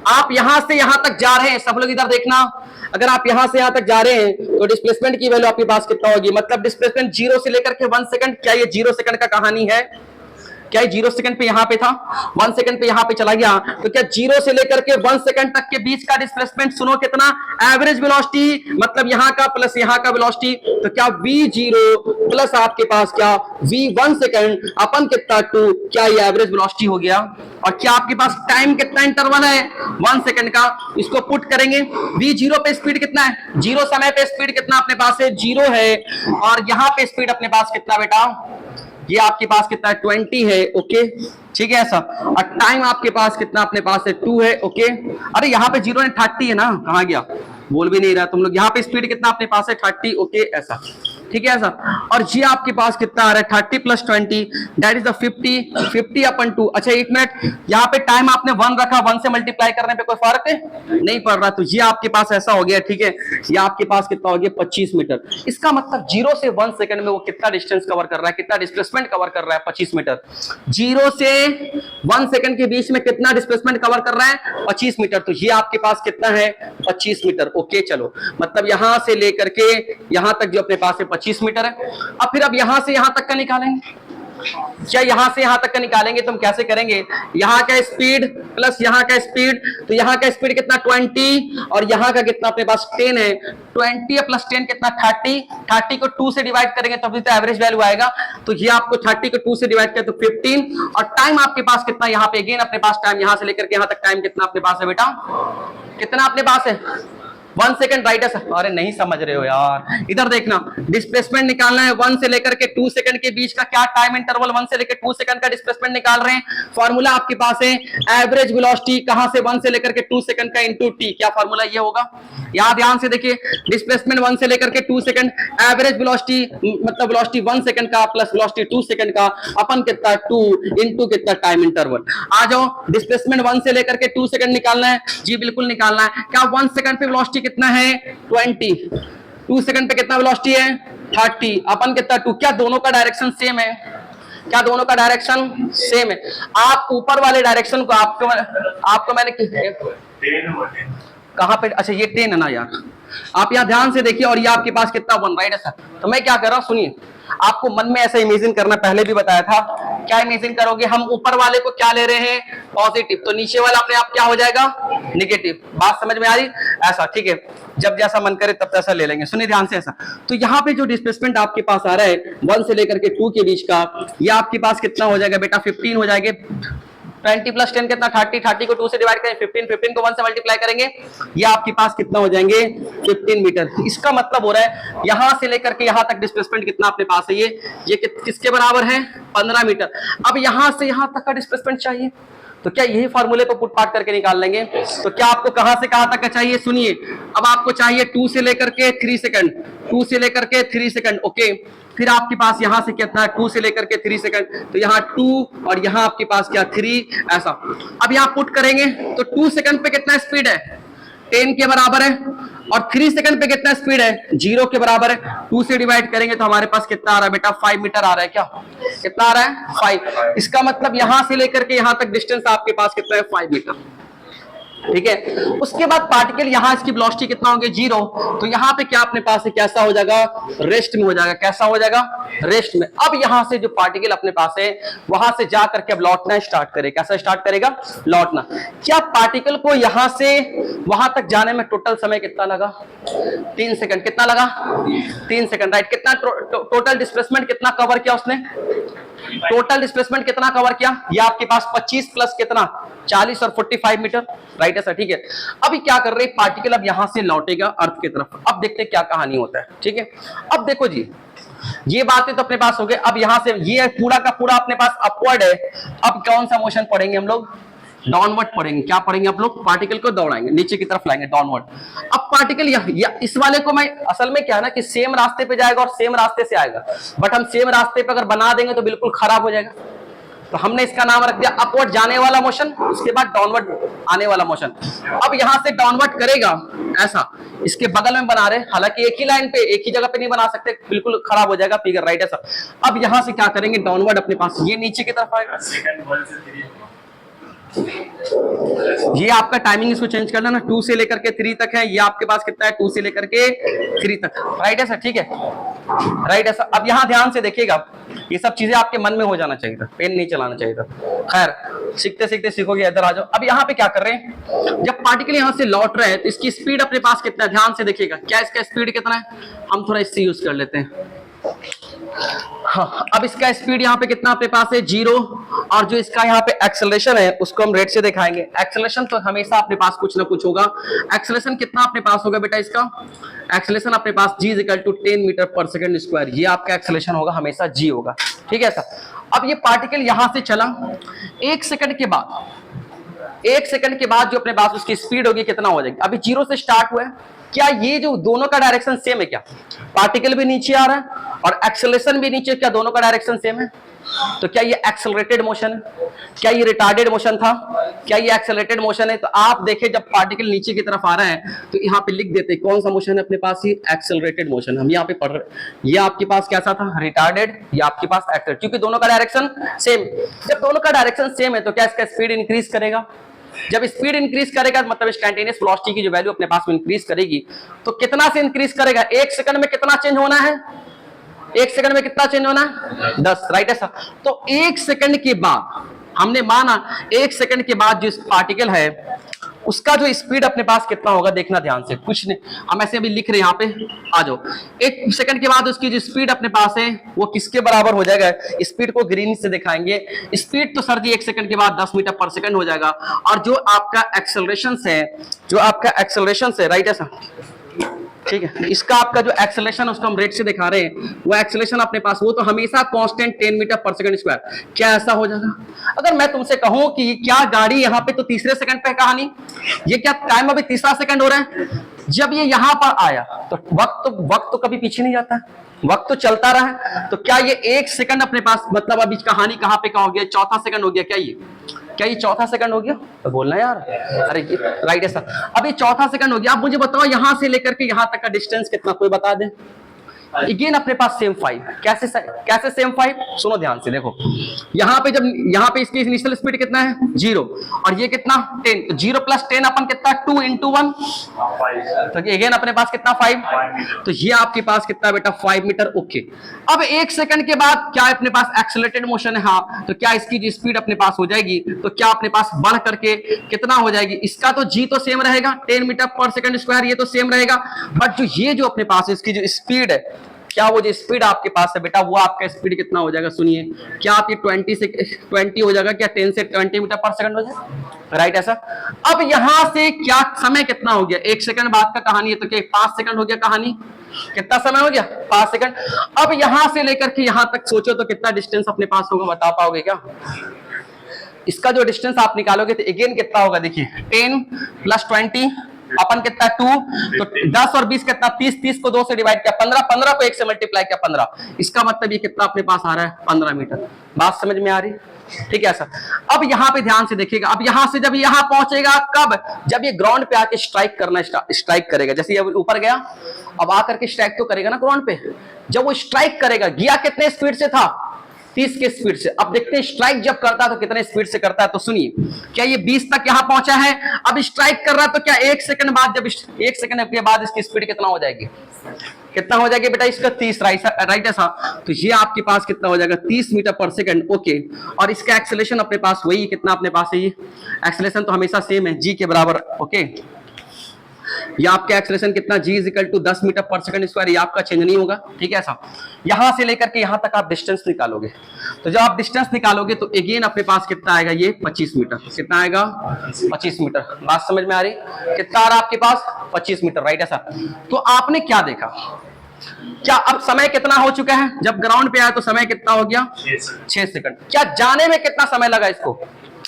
आप यहां से यहां तक जा रहे हैं, सब लोग इधर देखना। अगर आप यहां से यहां तक जा रहे हैं तो डिस्प्लेसमेंट की वैल्यू आपके पास कितना होगी? मतलब डिस्प्लेसमेंट 0 से लेकर के 1 सेकंड। क्या ये 0 सेकंड का कहानी है? क्या 0 सेकंड पे यहां पे था, 1 सेकंड पे यहां पे चला गया, तो क्या 0 से लेकर के 1 सेकंड तक के बीच का डिस्प्लेसमेंट सुनो कितना? एवरेज वेलोसिटी, मतलब यहां का प्लस यहां का वेलोसिटी, तो क्या v0 प्लस आपके पास क्या v1 सेकंड अपन कितना 2, क्या ये एवरेज वेलोसिटी हो गया? और क्या आपके पास टाइम कितना इंटरवल है? 1 सेकंड का। इसको पुट करेंगे, v0 पे स्पीड कितना है? 0 समय पे स्पीड कितना अपने पास है? 0 है। और यहां पे स्पीड अपने पास कितना बेटा? ये आपके पास कितना है 20 है, ओके ठीक है ऐसा। और टाइम आपके पास कितना अपने पास है 2 है, ओके। अरे यहाँ पे 0 ने 30 है ना, कहाँ गया, बोल भी नहीं रहा तुम लोग। यहाँ पे स्पीड कितना अपने पास है 30, ओके ऐसा, ठीक है ऐसा। और जी आपके पास कितना आ रहा है 30 + 20 दैट इज द 50/2। अच्छा एक मिनट, यहाँ पे टाइम आपने 1 रखा, 1 से मल्टीप्लाई करने पे कोई फर्क नहीं पड़ रहा, तो ये आपके पास ऐसा हो गया, ठीक है। ये आपके पास कितना हो गया 25 मीटर। इसका मतलब 0 से 1 सेकंड में वो कितना डिस्टेंस कवर कर रहा है, कितना डिस्प्लेसमेंट कवर कर रहा है 25 मीटर। 0 से 1 सेकंड के बीच में कितना डिस्प्लेसमेंट कवर कर रहा है 25 मीटर। तो ये आपके पास कितना है 25 मीटर, ओके चलो। मतलब यहां से लेकर के यहां तक जो अपने पास है 25 मीटर है। अब फिर अब यहां से यहां तक का निकालेंगे, क्या यहां से यहां तक का निकालेंगे तो हम कैसे करेंगे, यहां का स्पीड प्लस यहां का स्पीड, तो यहां का स्पीड कितना 20 और यहां का कितना अपने पास 10 है। 20 + 10 कितना 30, 30 को 2 से डिवाइड करेंगे तभी तो एवरेज वैल्यू आएगा। तो ये आपको 30 को 2 से डिवाइड करें तो 15। और टाइम आपके पास कितना, यहाँ पे अगेन अपने पास टाइम यहां से लेकर के यहां तक टाइम कितना अपने पास है बेटा, कितना अपने पास है 1 सेकंड, राइट है सर। अरे नहीं समझ रहे हो यार, इधर देखना, डिस्प्लेसमेंट निकालना है 1 से लेकर के 2 सेकंड के बीच का क्या टाइम इंटरवल, 1 से लेकर 2 सेकंड का डिस्प्लेसमेंट निकाल रहे हैं। फार्मूला आपके पास है एवरेज वेलोसिटी कहां से 1 से लेकर के 2 सेकंड का इनटू टी, क्या फार्मूला ये होगा, यहां ध्यान से देखिए, डिस्प्लेसमेंट 1 से लेकर के 2 सेकंड, एवरेज वेलोसिटी मतलब वेलोसिटी 1 सेकंड का प्लस वेलोसिटी 2 सेकंड का अपन कितना 2 इनटू कितना टाइम इंटरवल। आ जाओ, डिस्प्लेसमेंट 1 से लेकर के 2 सेकंड निकालना है, जी बिल्कुल निकालना है। क्या 1 सेकंड पे वेलोसिटी कितना है 20, 2 सेकंड पे कितना वेलोसिटी है 30, अपन कितना 2, क्या दोनों का डायरेक्शन सेम है, क्या दोनों का डायरेक्शन सेम है। आप ऊपर वाले डायरेक्शन को आपको मैंने कहां पे, अच्छा ये 10 है ना यार, आप यहां ध्यान से देखिए, और ये आपके पास कितना 1, राइट है सर। तो मैं क्या कर रहा हूं सुनिए, आपको मन में ऐसा इमेजिन करना, पहले भी बताया था, क्या इमेजिन करोगे, हम ऊपर वाले को क्या ले रहे हैं पॉजिटिव, तो नीचे वाला अपने आप क्या हो जाएगा नेगेटिव। बात समझ में आ रही, ऐसा ठीक है, जब जैसा मन करे तब तैसा ले लेंगे। सुनिए ध्यान से ऐसा, तो यहाँ पे जो डिस्प्लेसमेंट आपके पास आ रहा है 1 से लेकर के 2 के बीच का, ये आपके पास कितना हो जाएगा बेटा 15 हो जाएगा। 20 + 10 कितना 30, 30 को 2 से डिवाइड करें 15, 15 को 1 से मल्टीप्लाई करेंगे, ये आपके पास कितना हो जाएंगे 15 मीटर। इसका मतलब हो रहा है यहां से लेकर के यहां तक डिस्प्लेसमेंट कितना अपने पास है, ये किसके बराबर है 15 मीटर। अब यहां से यहां तक का डिस्प्लेसमेंट चाहिए, तो क्या यही फार्मूले को पुट पाट करके निकाल लेंगे। तो क्या आपको कहां से कहां तक का चाहिए, सुनिए, अब आपको चाहिए 2 से लेकर के 3 सेकंड, 2 से लेकर के 3 सेकंड, ओके। फिर आपके पास यहां से कितना है 2 से लेकर के 3 सेकंड, तो यहाँ 2 और यहाँ आपके पास क्या 3 ऐसा। अब यहाँ पुट करेंगे तो 2 सेकंड पे कितना स्पीड है 10 के बराबर है, और 3 सेकंड पे कितना स्पीड है 0 के बराबर है। 2 से डिवाइड करेंगे तो हमारे पास कितना आ रहा है बेटा 5 मीटर आ रहा है, क्या कितना आ रहा है 5। इसका मतलब यहां से लेकर के यहां तक डिस्टेंस आपके पास कितना है 5 मीटर, ठीक है। उसके बाद पार्टिकल यहां इसकी वेलोसिटी कितना होंगे 0, तो यहां पे क्या अपने पास है कैसा हो जाएगा रेस्ट में हो जाएगा, कैसा हो जाएगा रेस्ट में। अब यहां से जो पार्टिकल अपने पास है वहां से जाकर के अब लौटना स्टार्ट करे, कैसा स्टार्ट करेगा लौटना। क्या पार्टिकल को यहां से वहां तक जाने में टोटल समय कितना लगा 3 सेकंड, कितना लगा 3 सेकंड, राइट। कितना टोटल डिस्प्लेसमेंट कितना कवर किया उसने, टोटल डिस्प्लेसमेंट कितना कवर किया, ये आपके पास 25 प्लस कितना 40 और 45 मीटर, राइट है सर, ठीक है। अभी क्या कर रहे हैं पार्टिकल, अब यहां से लौटेगा अर्थ की तरफ। अब देखते हैं क्या कहानी होता है, ठीक है। अब देखो जी, ये बातें तो अपने पास हो गए। अब यहां से ये पूरा का पूरा अपने पास अपवर्ड है। अब कौन सा मोशन पढ़ेंगे हम लोग, डाउनवर्ड पढ़ेंगे। क्या पढ़ेंगे आप लोग, पार्टिकल को दौड़ाएंगे, नीचे की तरफ लाएंगे डाउनवर्ड। अब पार्टिकल इस वाले को मैं असल में क्या है ना कि सेम रास्ते पे जाएगा और सेम रास्ते से आएगा, बट हम सेम रास्ते पे अगर बना देंगे तो बिल्कुल खराब हो जाएगा। तो हमने इसका नाम रख दिया अपवर्ड जाने वाला मोशन, उसके बाद डाउनवर्ड आने वाला मोशन। अब यहां से डाउनवर्ड करेगा ऐसा, इसके बगल में बना रहे, हालांकि एक ही लाइन पे एक ही जगह पे नहीं बना सकते, बिल्कुल खराब हो जाएगा फिगर, राइट है सर। अब यहां से क्या करेंगे डाउनवर्ड अपने पास, ये नीचे की तरफ आएगा। ये आपका टाइमिंग इसको चेंज कर लेना, 2 से लेकर के 3 तक है, ये आपके पास कितना है 2 से लेकर के 3 तक, राइट है सर, ठीक है, राइट है सर। अब यहां ध्यान से देखिएगा, ये सब चीजें आपके मन में हो जाना चाहिए था, पेन नहीं चलाना चाहिए था। खैर सीखते सीखते सीखोगे, इधर आ जाओ। अब यहाँ पे क्या कर रहे हैं, जब पार्टिकल यहाँ से लौट रहे हैं तो इसकी स्पीड अपने पास कितना है, ध्यान से देखिएगा, क्या इसका स्पीड कितना है, हम थोड़ा इससे यूज कर लेते हैं। हाँ, अब इसका स्पीड यहाँ पे कितना अपने पास है 0, और जो इसका यहाँ पे एक्सेलरेशन है उसको हम रेट से दिखाएंगे। एक्सेलरेशन तो हमेशा अपने पास कुछ ना कुछ होगा। एक्सेलरेशन कितना अपने पास होगा बेटा इसका? एक्सेलरेशन अपने पास g = 10 metre per second square, ये आपका एक्सेलरेशन होगा, हमेशा g होगा। ठीक है सर। अब ये पार्टिकल यहां से चला, 1 सेकंड के बाद जो अपने पास उसकी स्पीड होगी कितना हो जाएगी? अभी 0 से स्टार्ट हुआ है, क्या ये जो दोनों का डायरेक्शन सेम है? क्या पार्टिकल भी नीचे आ रहा है और एक्सेलरेशन भी नीचे, क्या दोनों का डायरेक्शन सेम है? तो क्या ये एक्सेलरेटेड मोशन है? क्या ये रिटार्डेड मोशन था? क्या ये एक्सेलरेटेड मोशन है? तो आप देखें जब पार्टिकल नीचे की तरफ आ रहा है तो यहाँ पे लिख देते कौन सा मोशन है अपने पास? ये एक्सेलरेटेड मोशन हम यहाँ पे पढ़ रहे हैं। ये आपके पास कैसा था? रिटार्डेड। ये आपके पास एक्सेलरेटेड, क्योंकि दोनों का डायरेक्शन सेम। जब दोनों का डायरेक्शन सेम है तो क्या इसका स्पीड इंक्रीज करेगा? जब स्पीड इंक्रीज करेगा मतलब इंस्टैंटेनियस वेलोसिटी की जो वैल्यू अपने पास में इंक्रीज करेगी, तो कितना से इंक्रीज करेगा? 1 सेकंड में कितना चेंज होना है? 1 सेकंड में कितना चेंज होना है? 10। राइट है सर। तो 1 सेकंड के बाद हमने माना 1 सेकंड के बाद जो पार्टिकल है उसका जो स्पीड अपने पास कितना होगा, देखना ध्यान से। कुछ नहीं, हम ऐसे अभी लिख रहे हैं यहाँ पे, आ जाओ। 1 सेकंड के बाद उसकी जो स्पीड अपने पास है वो किसके बराबर हो जाएगा? स्पीड को ग्रीन से दिखाएंगे। स्पीड तो सर जी 1 सेकंड के बाद 10 मीटर पर सेकंड हो जाएगा। और जो आपका एक्सेलरेशन है, राइट है सर, ठीक है, इसका आपका जो एक्सेलरेशन उसको हम रेट से दिखा रहे हैं, वो एक्सेलरेशन अपने पास वो तो हमेशा constant 10 metre per second square. क्या ऐसा हो जाएगा? अगर मैं तुमसे कहूं कि क्या गाड़ी यहाँ पे तो तीसरे सेकंड पे कहानी, ये क्या टाइम अभी तीसरा सेकंड हो रहा है? जब ये यहाँ पर आया तो वक्त तो कभी पीछे नहीं जाता, वक्त तो चलता रहा है। तो क्या ये 1 सेकंड अपने पास मतलब अभी कहानी कहाँ पे हो गया? चौथा सेकंड हो गया। क्या ये चौथा सेकंड हो गया? तो बोलना यार, अरे राइट है सर। अभी चौथा सेकंड हो गया। आप मुझे बताओ यहां से लेकर के यहां तक का डिस्टेंस कितना, कोई बता दे? अगेन अपने पास सेम 5। कैसे सेम 5? सुनो ध्यान से, देखो यहाँ पे इसकी इनिशियल स्पीड कितना है? 0, और ये कितना? 10। तो 0 + 10 अपन कितना? 2 × 1, तो अगेन अपने पास कितना? 5। तो ये आपके पास कितना बेटा? 5 मीटर। ओके। अब 1 सेकंड के बाद क्या अपने पास एक्सेलरेटेड मोशन है? हाँ। तो क्या इसकी जो स्पीड अपने पास हो जाएगी तो क्या अपने पास बढ़ करके कितना हो जाएगी? इसका तो g तो सेम रहेगा, 10 मीटर पर सेकंड स्क्वायर, ये तो सेम रहेगा। बट ये जो अपने पास इसकी जो स्पीड है, क्या वो जो स्पीड आपके पास है बेटा, वो आपका स्पीड कितना हो जाएगा? सुनिए, क्या आप ये 20 हो जाएगा? क्या 10 से 20 मीटर पर सेकंड हो जाएगा? राइट है सर। अब यहां से क्या समय कितना हो गया? 1 सेकंड बाद का कहानी है, तो क्या 5 सेकंड हो गया कहानी? कितना समय हो गया? 5 सेकंड। अब यहां से लेकर के यहां तक सोचो तो कितना डिस्टेंस अपने पास होगा, बता पाओगे क्या? इसका जो डिस्टेंस आप निकालोगे तो अगेन कितना होगा? देखिए 10 + 20 अपन कितना? 2। तो 10 और 20 कितना? 30। 30 को 2 से डिवाइड किया 15। 15 को 1 से मल्टीप्लाई किया 15। इसका मतलब ये कितना अपने पास आ रहा है? 15 मीटर। बात समझ में आ रही? ठीक है सर। अब यहाँ पे ध्यान से देखिएगा, अब यहाँ से जब यहाँ पहुंचेगा कब? जब ये ग्राउंड पे आके स्ट्राइक करेगा। जैसे ये ऊपर गया, अब आकर के स्ट्राइक तो करेगा ना ग्राउंड पे। जब वो स्ट्राइक करेगा, गया कितने स्पीड से था? 30 के स्पीड से। अब देखते हैं स्ट्राइक जब करता है तो कितने स्पीड से करता है। तो सुनिए, क्या ये 20 तक यहां पहुंचा है, अब स्ट्राइक कर रहा है, तो क्या 1 सेकंड बाद, जब 1 सेकंड के बाद इसकी स्पीड कितना हो जाएगी? कितना हो जाएगी बेटा इसका? 30। राइट है साहब। तो ये आपके पास कितना हो जाएगा? 30 मीटर पर सेकंड। ओके। और इसका एक्सेलरेशन अपने पास वही कितना अपने पास है? ये एक्सेलरेशन तो हमेशा सेम है, g के बराबर। ओके। ये आपका एक्सेलरेशन कितना? g = 10 metre per second square. ये आपका चेंज नहीं होगा। ठीक है साहब। यहां से लेकर के यहां तक आप डिस्टेंस निकालोगे, तो जब आप डिस्टेंस निकालोगे तो अगेन अपने पास कितना आएगा? ये 25 मीटर। कितना आएगा? 25 मीटर। बात समझ में आ रही? कितना आ रहा आपके पास? 25 मीटर। राइट है सर। तो आपने क्या देखा? क्या अब समय कितना हो चुका है? जब ग्राउंड पे आया तो समय कितना हो गया? 6 सेकंड। क्या जाने में कितना समय लगा इसको?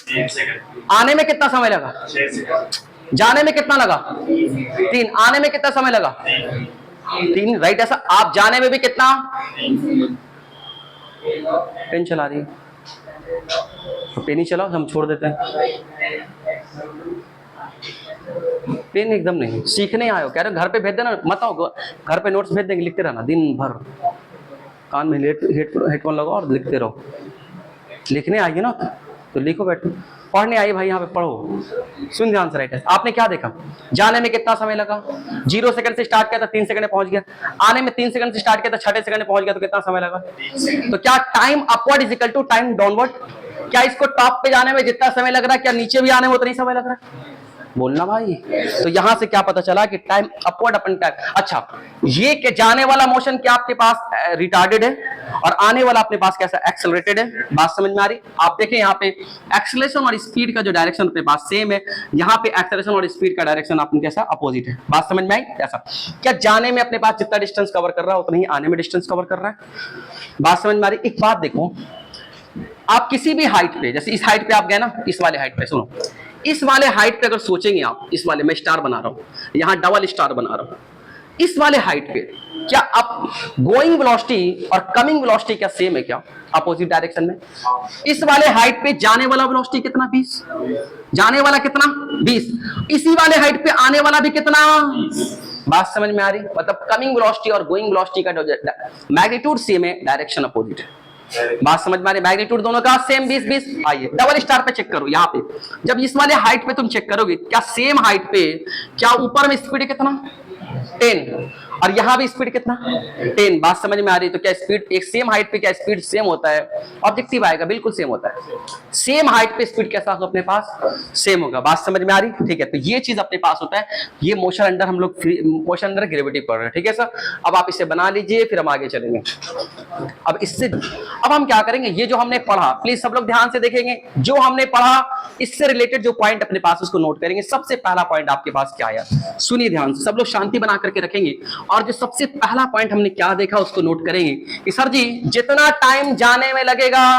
3 सेकंड। आने में कितना समय लगा? 6 सेकंड। जाने में कितना लगा? 3। आने में कितना समय लगा? 3। राइट ऐसा। आप जाने में भी कितना? पेन चला रही है तो पेन ही चलाओ, हम छोड़ देते हैं। पेन एकदम नहीं, सीखने आयो, कह रहे घर पे भेज देना, मत आओ घर पे नोट्स भेज देंगे, लिखते रहना दिन भर, कान में हेडफोन लगाओ और लिखते रहो। लिखने आइए ना तो लिखो, बैठो। पढ़ने आइए भाई, यहाँ पे पढ़ो, सुन ध्यान से। राइट है। आपने क्या देखा? जाने में कितना समय लगा? 0 सेकंड से स्टार्ट किया था, 3 सेकंड में पहुंच गया। आने में 3 सेकंड से स्टार्ट किया था, 6 सेकंड में पहुंच गया, तो कितना समय लगा? तो क्या time upward is to time downward? क्या इसको टॉप पे जाने में जितना समय लग रहा है, क्या नीचे भी आने में उतना ही समय लग रहा है? बोलना भाई। तो यहां से क्या पता चला कि टाइम अपवर्ड अपन टाइम, अच्छा ये के जाने वाला मोशन क्या आपके पास रिटार्डेड है और आने वाला अपने पास कैसा एक्सेलरेटेड है। बात समझ में आ रही? आप देखें यहाँ पे एक्सेलरेशन और स्पीड का जो डायरेक्शन अपने पास सेम है, यहाँ पे एक्सेलरेशन और स्पीड का डायरेक्शन आपने कैसा अपोजिट है। बात समझ में आई? कैसा क्या जाने में अपने पास जितना डिस्टेंस कवर कर रहा है उतना ही आने में डिस्टेंस कवर कर रहा है। बात समझ में आ रही? एक बात देखो, आप किसी भी हाइट पे, जैसे इस हाइट पे आप गए ना, इस वाले हाइट पे, सुनो इस वाले हाइट पे अगर सोचेंगे आप, इस वाले मैं स्टार बना रहा हूं, यहां डबल स्टार बना रहा हूं, इस वाले हाइट पे क्या आप गोइंग वेलोसिटी और कमिंग वेलोसिटी क्या सेम है क्या अपोजिट डायरेक्शन में? इस वाले हाइट पे जाने वाला वेलोसिटी कितना 20, जाने वाला कितना 20, इसी वाले हाइट पे आने वाला भी कितना। बात समझ में आ रही? मतलब कमिंग वेलोसिटी और गोइंग वेलोसिटी का मैग्नीट्यूड सेम है, डायरेक्शन अपोजिट है। बात समझ में आ रही? मैग्नीट्यूड दोनों का सेम 20-20। आइए डबल स्टार पे चेक करो, यहाँ पे जब इस वाले हाइट पे तुम चेक करोगे क्या सेम हाइट पे क्या ऊपर में स्पीड कितना 10 और यहां भी स्पीड कितना 10। बात समझ में आ रही? तो क्या स्पीड एक सेम हाइट पे क्या स्पीड सेम होता है? ऑब्जेक्टिव आएगा, बिल्कुल सेम होता है। सेम हाइट पे स्पीड कैसा होगा अपने पास? सेम होगा। बात समझ में आ रही? ठीक है, तो ये चीज अपने पास होता है। ये मोशन अंडर हम लोग मोशन अंडर ग्रेविटी पढ़ रहे हैं, ठीक है सर। अब आप इसे बना लीजिए, फिर हम आगे चलेंगे। अब हम क्या करेंगे, ये जो हमने पढ़ा प्लीज सब लोग ध्यान से देखेंगे, जो हमने पढ़ा इससे रिलेटेड जो पॉइंट अपने पास उसको नोट करेंगे। सबसे पहला पॉइंट आपके पास क्या आया, सुनिए ध्यान से, सब लोग शांति बना करके रखेंगे और जो सबसे पहला पॉइंट हमने क्या देखा उसको नोट करेंगे कि सर जी जितना टाइम जाने में लगेगा,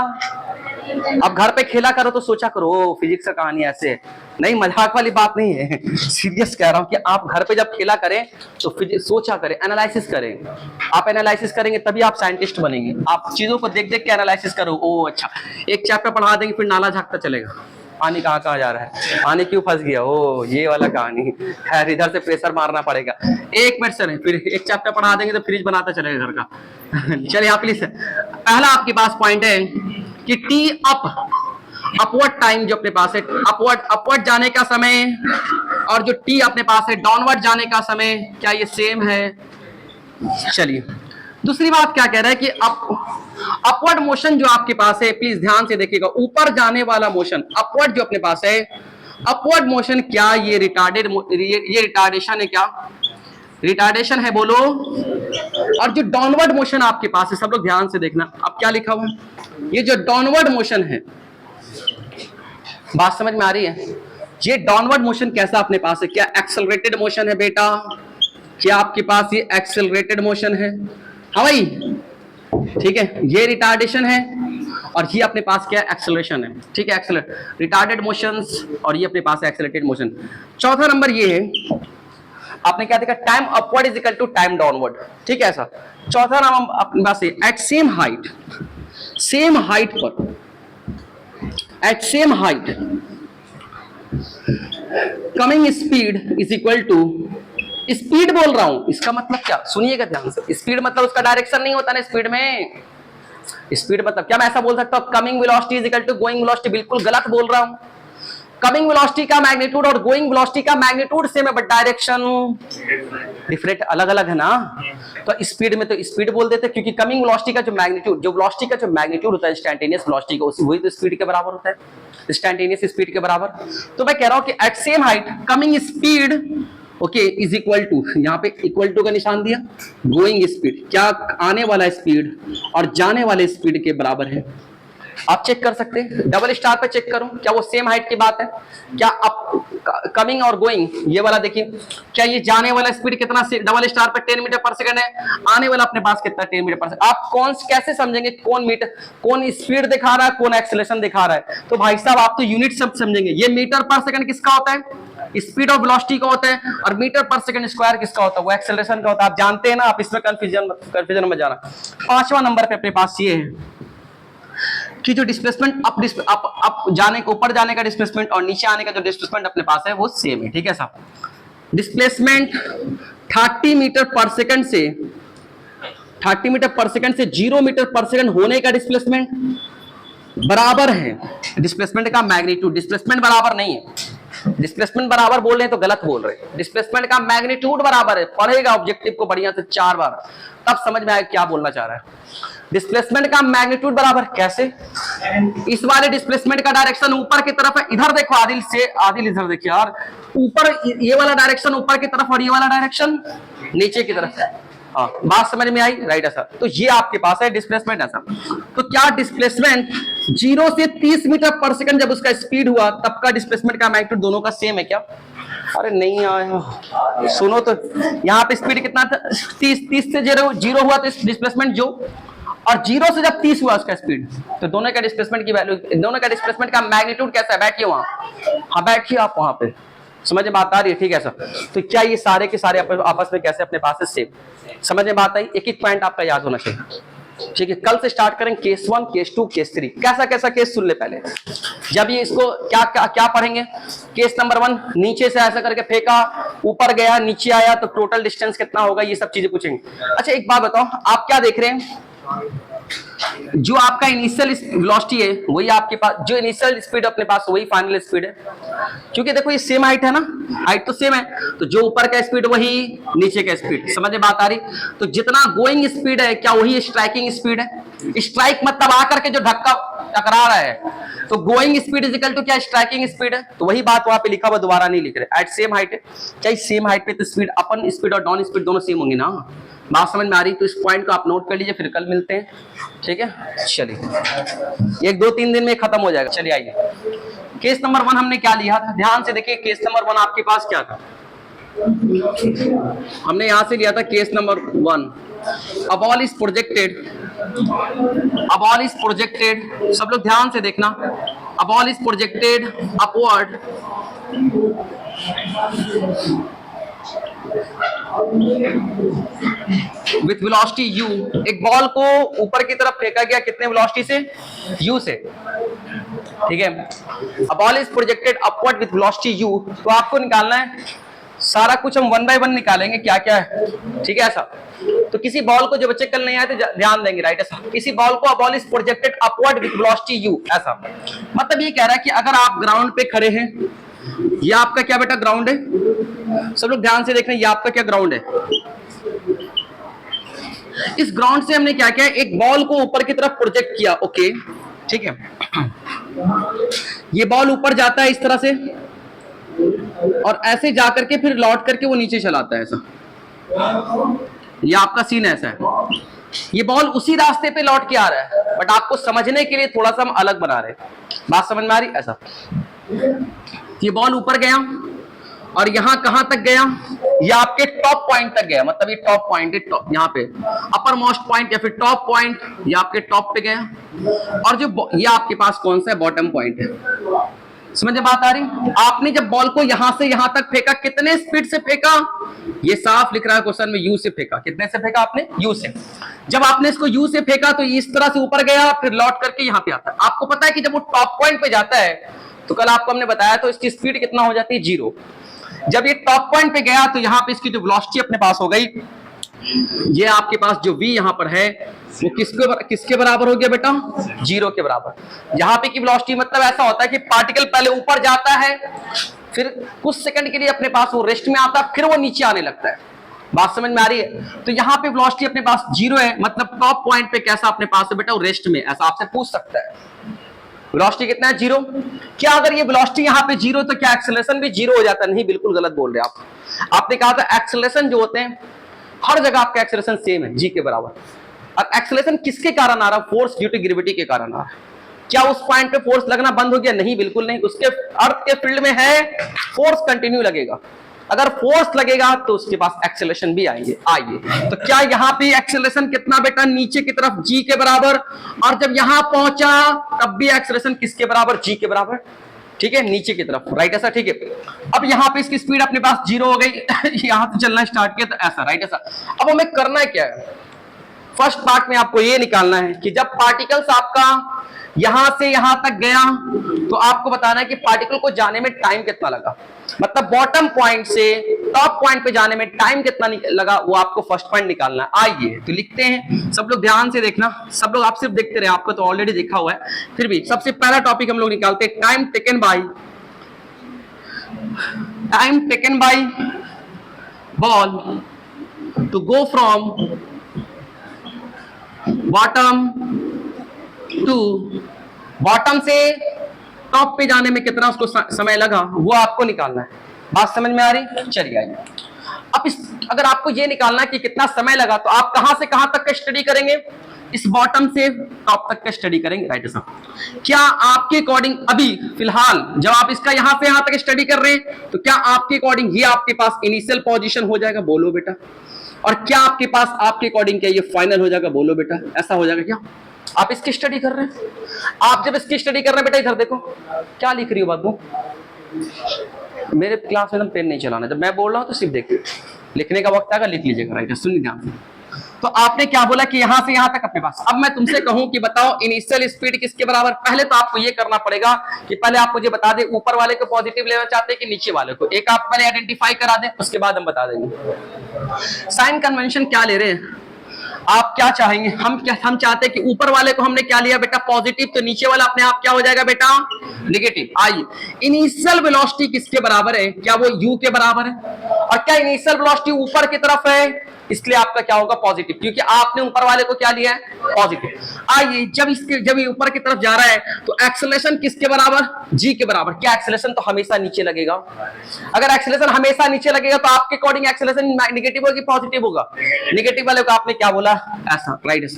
अब घर पे खेला करो तो सोचा करो फिजिक्स का कहानी ऐसे नहीं, मजाक वाली बात नहीं है, सीरियस कह रहा हूं कि आप घर पे जब खेला करें तो सोचा करें, एनालिसिस करें। आप एनालिसिस करेंगे तभी आप साइंटिस्ट बनेंगे। आप चीजों को देख देख के एनालिसिस करो। ओ अच्छा, एक चैप्टर पढ़ा देंगे फिर नाला झांकता चलेगा, पानी कहाँ कहाँ जा रहा है, पानी क्यों फंस गया, ओ ये वाला कहानी, खैर इधर से प्रेशर मारना पड़ेगा। एक मिनट सर, फिर एक चैप्टर पढ़ा देंगे तो फ्रिज बनाता चलेगा घर का। चलिए आप प्लीज, पहला आपके पास पॉइंट है कि टी अपवर्ड टाइम जो अपने पास है, अपवर्ड जाने का समय और जो टी अपने पास है डाउनवर्ड जाने का समय, क्या ये सेम है? चलिए दूसरी बात क्या कह रहा है कि अपवर्ड मोशन जो आपके पास है, प्लीज ध्यान से देखिएगा, ऊपर जाने वाला मोशन अपवर्ड जो अपने पास है, अपवर्ड मोशन क्या ये रिटार्डेड, ये रिटार्डेशन है क्या? रिटार्डेशन है बोलो। और जो डाउनवर्ड मोशन आपके पास है, सब लोग ध्यान से देखना, अब क्या लिखा हुआ है, ये जो डाउनवर्ड मोशन है, बात समझ में आ रही है? ये डाउनवर्ड मोशन कैसा अपने पास है? क्या एक्सेलरेटेड मोशन है बेटा? क्या आपके पास ये एक्सेलरेटेड मोशन है? हाँ भाई, ठीक है, ये रिटार्डेशन है और ये अपने पास क्या एक्सेलरेशन है, ठीक है, रिटार्डेड मोशंस और ये अपने पास एक्सेलरेटेड मोशन। चौथा नंबर ये है, आपने क्या देखा, time upward is equal to time downward, ठीक है ऐसा। चौथा नाम अपने पास है एट सेम हाइट पर, at same height coming speed is equal to, speed बोल रहा हूं, इसका मतलब क्या, सुनिएगा ध्यान से, स्पीड मतलब उसका डायरेक्शन नहीं होता ना स्पीड में। स्पीड मतलब क्या मैं ऐसा बोल सकता हूं coming velocity is equal to going velocity? बिल्कुल गलत बोल रहा हूं। कमिंग वेलोसिटी का मैग्नीट्यूड और गोइंग वेलोसिटी का मैग्नीट्यूड सेम है बट डायरेक्शन डिफरेंट, अलग अलग है ना। तो स्पीड में तो स्पीड बोल देते क्योंकि कमिंग वेलोसिटी का जो मैग्नीट्यूड, जो वेलोसिटी का जो मैग्नीट्यूड होता है इंस्टैंटेनियस वेलोसिटी का, उसी वही तो स्पीड के बराबर होता है, इंस्टैंटेनियस स्पीड के बराबर। तो मैं कह रहा हूं कि at same height coming speed okay is equal to, यहाँ पे इक्वल टू का निशान दिया, गोइंग स्पीड, क्या आने वाला स्पीड और जाने वाले स्पीड के बराबर है। आप चेक कर सकते हैं, डबल स्टार पे चेक करो, क्या वो सेम हाइट की बात है? क्या आप कमिंग और गोइंग, ये वाला देखिए, क्या ये जाने वाला स्पीड कितना, डबल स्टार पे 10 मीटर पर सेकंड है, आने वाला अपने पास कितना 10 मीटर पर सेकंड। आप कौन कैसे समझेंगे कौन मीटर, कौन स्पीड दिखा रहा है, कौन एक्सेलरेशन दिखा रहा है? तो भाई साहब आप तो यूनिट सब समझेंगे। ये मीटर पर सेकंड किसका होता है? स्पीड ऑफ वेलोसिटी का होता है, और मीटर पर सेकंड स्क्वायर किसका होता है? वो एक्सेलरेशन का होता है। आप जानते हैं ना, आप इसमें कंफ्यूजन में जाना। पांचवा नंबर पे अपने पास ये है कि जो डिस्प्लेसमेंट अप जाने को, ऊपर जाने का डिस्प्लेसमेंट और नीचे आने का जो डिस्प्लेसमेंट अपने पास है वो सेम है, ठीक है साहब। डिस्प्लेसमेंट 30 मीटर पर सेकंड से 0 मीटर पर सेकंड होने का डिस्प्लेसमेंट बराबर है डिस्प्लेसमेंट का मैग्नीट्यूड। डिस्प्लेसमेंट बराबर नहीं है, डिस्प्लेसमेंट बराबर बोल रहे हैं तो गलत बोल रहे हैं। डिस्प्लेसमेंट का मैग्नीट्यूड बराबर है, पढ़ेगा ऑब्जेक्टिव को बढ़िया से 4 बार, तब समझ में आएगा क्या बोलना चाह रहा है। डिस्प्लेसमेंट का मैग्नीट्यूड बराबर कैसे, इस वाले डिस्प्लेसमेंट का डायरेक्शन ऊपर की तरफ है, इधर देखो आदिल से, आदिल इधर देखिए यार, ऊपर ये वाला डायरेक्शन ऊपर की तरफ और ये वाला डायरेक्शन नीचे की तरफ है। हाँ, बात समझ में आई, राइट ऐसा। तो ये आपके पास है डिस्प्लेसमेंट ऐसा। तो क्या डिस्प्लेसमेंट 0 से 30 मीटर पर सेकंड जब उसका स्पीड हुआ तब का डिस्प्लेसमेंट का मैग्नीट्यूड दोनों का सेम है क्या? अरे नहीं आया, सुनो तो, यहाँ पे स्पीड कितना था, 30 से 0 हुआ तो डिस्प्लेसमेंट जो, और 0 से जब 30 हुआ उसका स्पीड, तो दोनों का डिस्प्लेसमेंट की वैल्यू, दोनों का डिस्प्लेसमेंट का मैग्नीट्यूड कैसा है? बैठिए वहां, हाँ बैठिए आप वहां पे, समझ में बात आ रही है? ठीक है सर। तो क्या ये सारे के सारे आपस में कैसे अपने पास है सेम? समझ में बात आई? एक एक पॉइंट आपका याद होना चाहिए। ठीक है, कल से स्टार्ट करेंगे केस 1, केस 2, केस 3। कैसा कैसा केस सुन ले पहले, जब ये इसको क्या क्या क्या पढ़ेंगे। केस नंबर 1, नीचे से ऐसा करके फेंका, ऊपर गया, नीचे आया, तो टोटल डिस्टेंस कितना होगा, ये सब चीजें पूछेंगे। अच्छा एक बात बताओ, आप क्या देख रहे हैं? जो आपका इनिशियल वेलोसिटी है वही आपके पास, जो इनिशियल स्पीड अपने पास वही फाइनल स्पीड है, क्योंकि देखो ये सेम हाइट है ना, हाइट तो सेम है, तो जो ऊपर का स्पीड वही नीचे का स्पीड। समझ में बात आ रही? तो जितना गोइंग स्पीड है क्या वही स्ट्राइकिंग स्पीड है? स्ट्राइक मतलब आकर के जो धक्का टकरा रहा है, तो going speed is equal to क्या? स्ट्राइकिंग स्पीड है। तो वही बात वहां पे लिखा हुआ, दोबारा नहीं लिख रहे। एट सेम हाइट है, क्या सेम हाइट पे तो स्पीड, अपन स्पीड और डाउन स्पीड दोनों सेम होंगी ना? बात समझ में आ रही? तो इस पॉइंट को आप नोट कर लीजिए, फिर कल मिलते हैं। ठीक है, चलिए 1-2-3 दिन में खत्म हो जाएगा। चलिए आइए, केस नंबर 1 हमने क्या लिया था, ध्यान से देखिए। केस नंबर 1 आपके पास क्या था, हमने यहां से लिया था केस नंबर 1, अब ऑल इज प्रोजेक्टेड, अब ऑल इज प्रोजेक्टेड, सब लोग ध्यान से देखना, अब all is projected upward with velocity u। एक बॉल को ऊपर की तरफ फेंका गया, कितने वेलोसिटी से? u से। ठीक है, अब ball is projected upward with velocity u, तो आपको निकालना है सारा कुछ, हम 1 बाय 1 निकालेंगे क्या क्या है। ठीक है ऐसा। तो किसी बॉल को, जो बच्चे कल नहीं आए थे ध्यान देंगे, राइट ऐसा। किसी बॉल को ball is projected upward with velocity u, ऐसा मतलब ये कह रहा है कि अगर आप ग्राउंड पे खड़े हैं, ये आपका क्या बेटा ग्राउंड है, सब लोग ध्यान से देख रहे हैं, ये आपका क्या ग्राउंड है। इस ग्राउंड से हमने क्या किया, एक बॉल को ऊपर की तरफ प्रोजेक्ट किया, ओके ठीक है। ये बॉल ऊपर जाता है इस तरह से, और ऐसे जाकर के फिर लौट करके वो नीचे चलाता है, ऐसा। ये आपका सीन ऐसा है, ये बॉल उसी रास्ते पे लौट के आ रहा है, बट आपको समझने के लिए थोड़ा सा हम अलग बना रहे हैं। बात समझ में आ रही? ऐसा, ये बॉल ऊपर गया और यहां कहां तक गया, ये आपके टॉप पॉइंट तक गया, मतलब ये टॉप पॉइंट है, टॉप यहाँ पे अपर मोस्ट पॉइंट या फिर टॉप पॉइंट, ये आपके टॉप पे गया, और जो ये आपके पास कौन सा है, बॉटम पॉइंट है। समझ में बात आ रही? आपने जब बॉल को यहां से यहां तक फेंका, कितने स्पीड से फेंका, ये साफ लिख रहा है क्वेश्चन में, यू से फेंका। कितने से फेंका आपने? यू से। जब आपने इसको यू से फेंका तो इस तरह से ऊपर गया, फिर लौट करके यहां पे आता है। आपको पता है कि जब वो टॉप पॉइंट पे जाता है, तो कल आपको हमने बताया, तो इसकी स्पीड कितना हो जाती है? 0। जब ये टॉप पॉइंट पे गया तो यहाँ पे इसकी जो वेलोसिटी अपने पास हो गई, ये आपके पास जो v यहाँ पर है वो किसके बराबर हो गया बेटा? 0 के बराबर। यहाँ पे की वेलोसिटी मतलब ऐसा होता है कि पार्टिकल पहले ऊपर जाता है, फिर कुछ सेकंड के लिए अपने पास वो रेस्ट में आता है, फिर वो नीचे आने लगता है। बात समझ में आ रही है? तो यहाँ पे वेलोसिटी अपने पास 0 है, मतलब टॉप पॉइंट पे कैसा अपने पास है बेटा? वो रेस्ट में। ऐसा आपसे पूछ सकता है, वेलोसिटी कितना है? 0। क्या अगर ये वेलोसिटी यहाँ पे 0 तो क्या एक्सेलरेशन भी 0 हो जाता है? नहीं, बिल्कुल गलत बोल रहे आप। आपने कहा था एक्सेलरेशन जो होते हैं हर जगह आपका एक्सेलरेशन सेम है, g के बराबर। और एक्सेलरेशन किसके कारण आ रहा है? फोर्स ड्यू टू ग्रेविटी के कारण आ रहा है। क्या उस पॉइंट पे फोर्स लगना बंद हो गया? नहीं, बिल्कुल नहीं। उसके अर्थ के फील्ड में है, फोर्स कंटिन्यू लगेगा। अगर फोर्स लगेगा तो उसके पास एक्सेलरेशन भी आएंगे। तो क्या यहाँ पे एक्सेलरेशन कितना बेटा? नीचे की तरफ g के बराबर, और जब यहां पहुंचा तब भी एक्सेलरेशन किसके बराबर? g के बराबर। ठीक है, नीचे की तरफ, राइट ऐसा। ठीक है, अब यहाँ पे इसकी स्पीड अपने पास 0 हो गई, यहां से चलना स्टार्ट किया, तो ऐसा, राइट ऐसा। अब हमें करना है क्या है? फर्स्ट पार्ट में आपको ये निकालना है कि जब पार्टिकल्स आपका यहां से यहां तक गया, तो आपको बताना है कि पार्टिकल को जाने में टाइम कितना लगा, मतलब बॉटम पॉइंट से टॉप पॉइंट पे जाने में टाइम कितना लगा, वो आपको फर्स्ट पॉइंट निकालना है। आइए तो लिखते हैं, सब लोग ध्यान से देखना, सब लोग आप सिर्फ देखते रहे, आपको तो ऑलरेडी देखा हुआ है, फिर भी सबसे पहला टॉपिक हम लोग निकालते हैं, time taken by time taken by ball to go from bottom to, bottom से टॉप पे जाने में कितना उसको समय लगा वो आपको निकालना है। बात समझ में आ रही? चलिए आइए। अब अगर आपको ये निकालना है कि कितना समय लगा, तो आप कहां से कहां तक का स्टडी करेंगे? इस बॉटम से टॉप तक का स्टडी करेंगे, राइट साहब। क्या आपके अकॉर्डिंग अभी फिलहाल जब आप इसका यहां से यहां तक स्टडी कर रहे हैं, तो क्या आपके अकॉर्डिंग ये आपके पास इनिशियल पोजीशन हो जाएगा? बोलो बेटा। और क्या आपके पास आपके अकॉर्डिंग क्या ये फाइनल हो जाएगा? बोलो बेटा। ऐसा हो जाएगा क्या? आप इसकी स्टडी कर रहे हैं, आप जब इसकी स्टडी कर रहे हैं बेटा, इधर देखो क्या लिख रही हो बाबू। मेरे क्लास में पेन नहीं चलाना, जब मैं बोल रहा हूं तो सिर्फ देखिए, लिखने का वक्त आएगा लिख लीजिएगा, राइट। सुनिए ध्यान से। तो आपने क्या बोला कि यहां से यहां तक अपने पास। अब मैं तुमसे कहूं कि बताओ इनिशियल स्पीड किसके बराबर? पहले तो आपको ये करना पड़ेगा कि पहले आप मुझे बता दें ऊपर वाले को पॉजिटिव लेना चाहते हैं कि नीचे वाले को। एक आप पहले आइडेंटिफाई करा दें, उसके बाद हम बता देंगे। साइन कन्वेंशन क्या ले रहे हैं आप, क्या चाहेंगे? हम चाहते हैं कि ऊपर वाले को हमने क्या लिया बेटा? पॉजिटिव, तो नीचे वाला अपने आप क्या हो जाएगा बेटा? नेगेटिव। आइए, इनिशियल वेलोसिटी किसके बराबर है? क्या वो u के बराबर है? और क्या इनिशियल वेलोसिटी ऊपर की तरफ है, इसलिए आपका क्या होगा? पॉजिटिव, क्योंकि आपने ऊपर वाले को क्या लिया है? पॉजिटिव। आइए, जब ये ऊपर की तरफ जा रहा है तो एक्सेलरेशन किसके बराबर? g के बराबर। क्या एक्सेलरेशन तो हमेशा नीचे लगेगा? अगर एक्सेलरेशन हमेशा नीचे लगेगा तो आपके अकॉर्डिंग एक्सेलरेशन नेगेटिव होगी पॉजिटिव होगा? नेगेटिव वाले को आपने क्या बोला? ऐसा, राइट।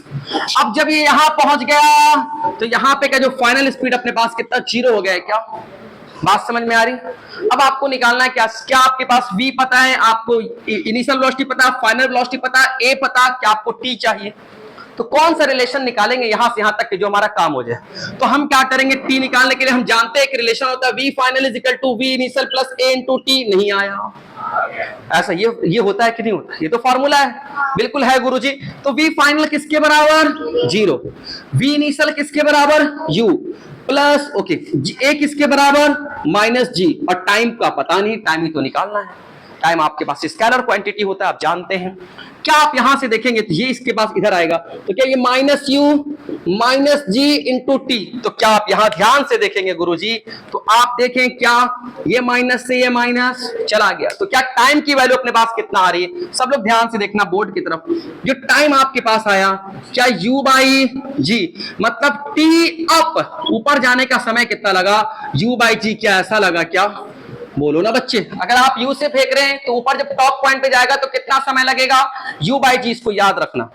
अब जब ये यहां पहुंच गया तो यहां पे का जो फाइनल स्पीड अपने पास कितना? 0 हो गया है। क्या बात समझ में आ रही? अब आपको निकालना है क्या आपके पास v पता है, आपको इनिशियल वेलोसिटी पता है, फाइनल वेलोसिटी पता है, a पता, क्या आपको t चाहिए? तो कौन सा रिलेशन निकालेंगे यहां से यहां तक कि जो हमारा काम हो जाए? तो हम क्या करेंगे? t निकालने के लिए हम जानते हैं कि रिलेशन होता है v final is equal to v initial plus a into t। नहीं आया ऐसा? ये होता है कि नहीं होता? ये तो फॉर्मूला है, बिल्कुल है गुरुजी। तो v फाइनल किसके बराबर? 0। v इनिशियल किसके बराबर? u प्लस ओके a किसके बराबर? Minus g। और टाइम का पता नहीं, टाइम ही तो निकालना है। टाइम आपके पास स्केलर क्वांटिटी होता है, आप जानते हैं। क्या आप यहां से देखेंगे तो ये इसके पास इधर आएगा, तो क्या ये minus u minus g into t. तो क्या आप यहां ध्यान से देखेंगे गुरुजी, तो आप देखें क्या ये माइनस से ये माइनस चला गया, तो क्या टाइम की वैल्यू अपने पास कितना आ रही है? सब लोग ध्यान से देखना बोर्ड की तरफ। जो टाइम आपके पास आया क्या u बाई जी, मतलब टी अप ऊपर जाने का समय कितना लगा? u बाई जी। क्या ऐसा लगा क्या? बोलो ना बच्चे। अगर आप u से फेंक रहे हैं तो ऊपर जब टॉप पॉइंट पे जाएगा तो कितना समय लगेगा? u बाई जी, इसको याद रखना।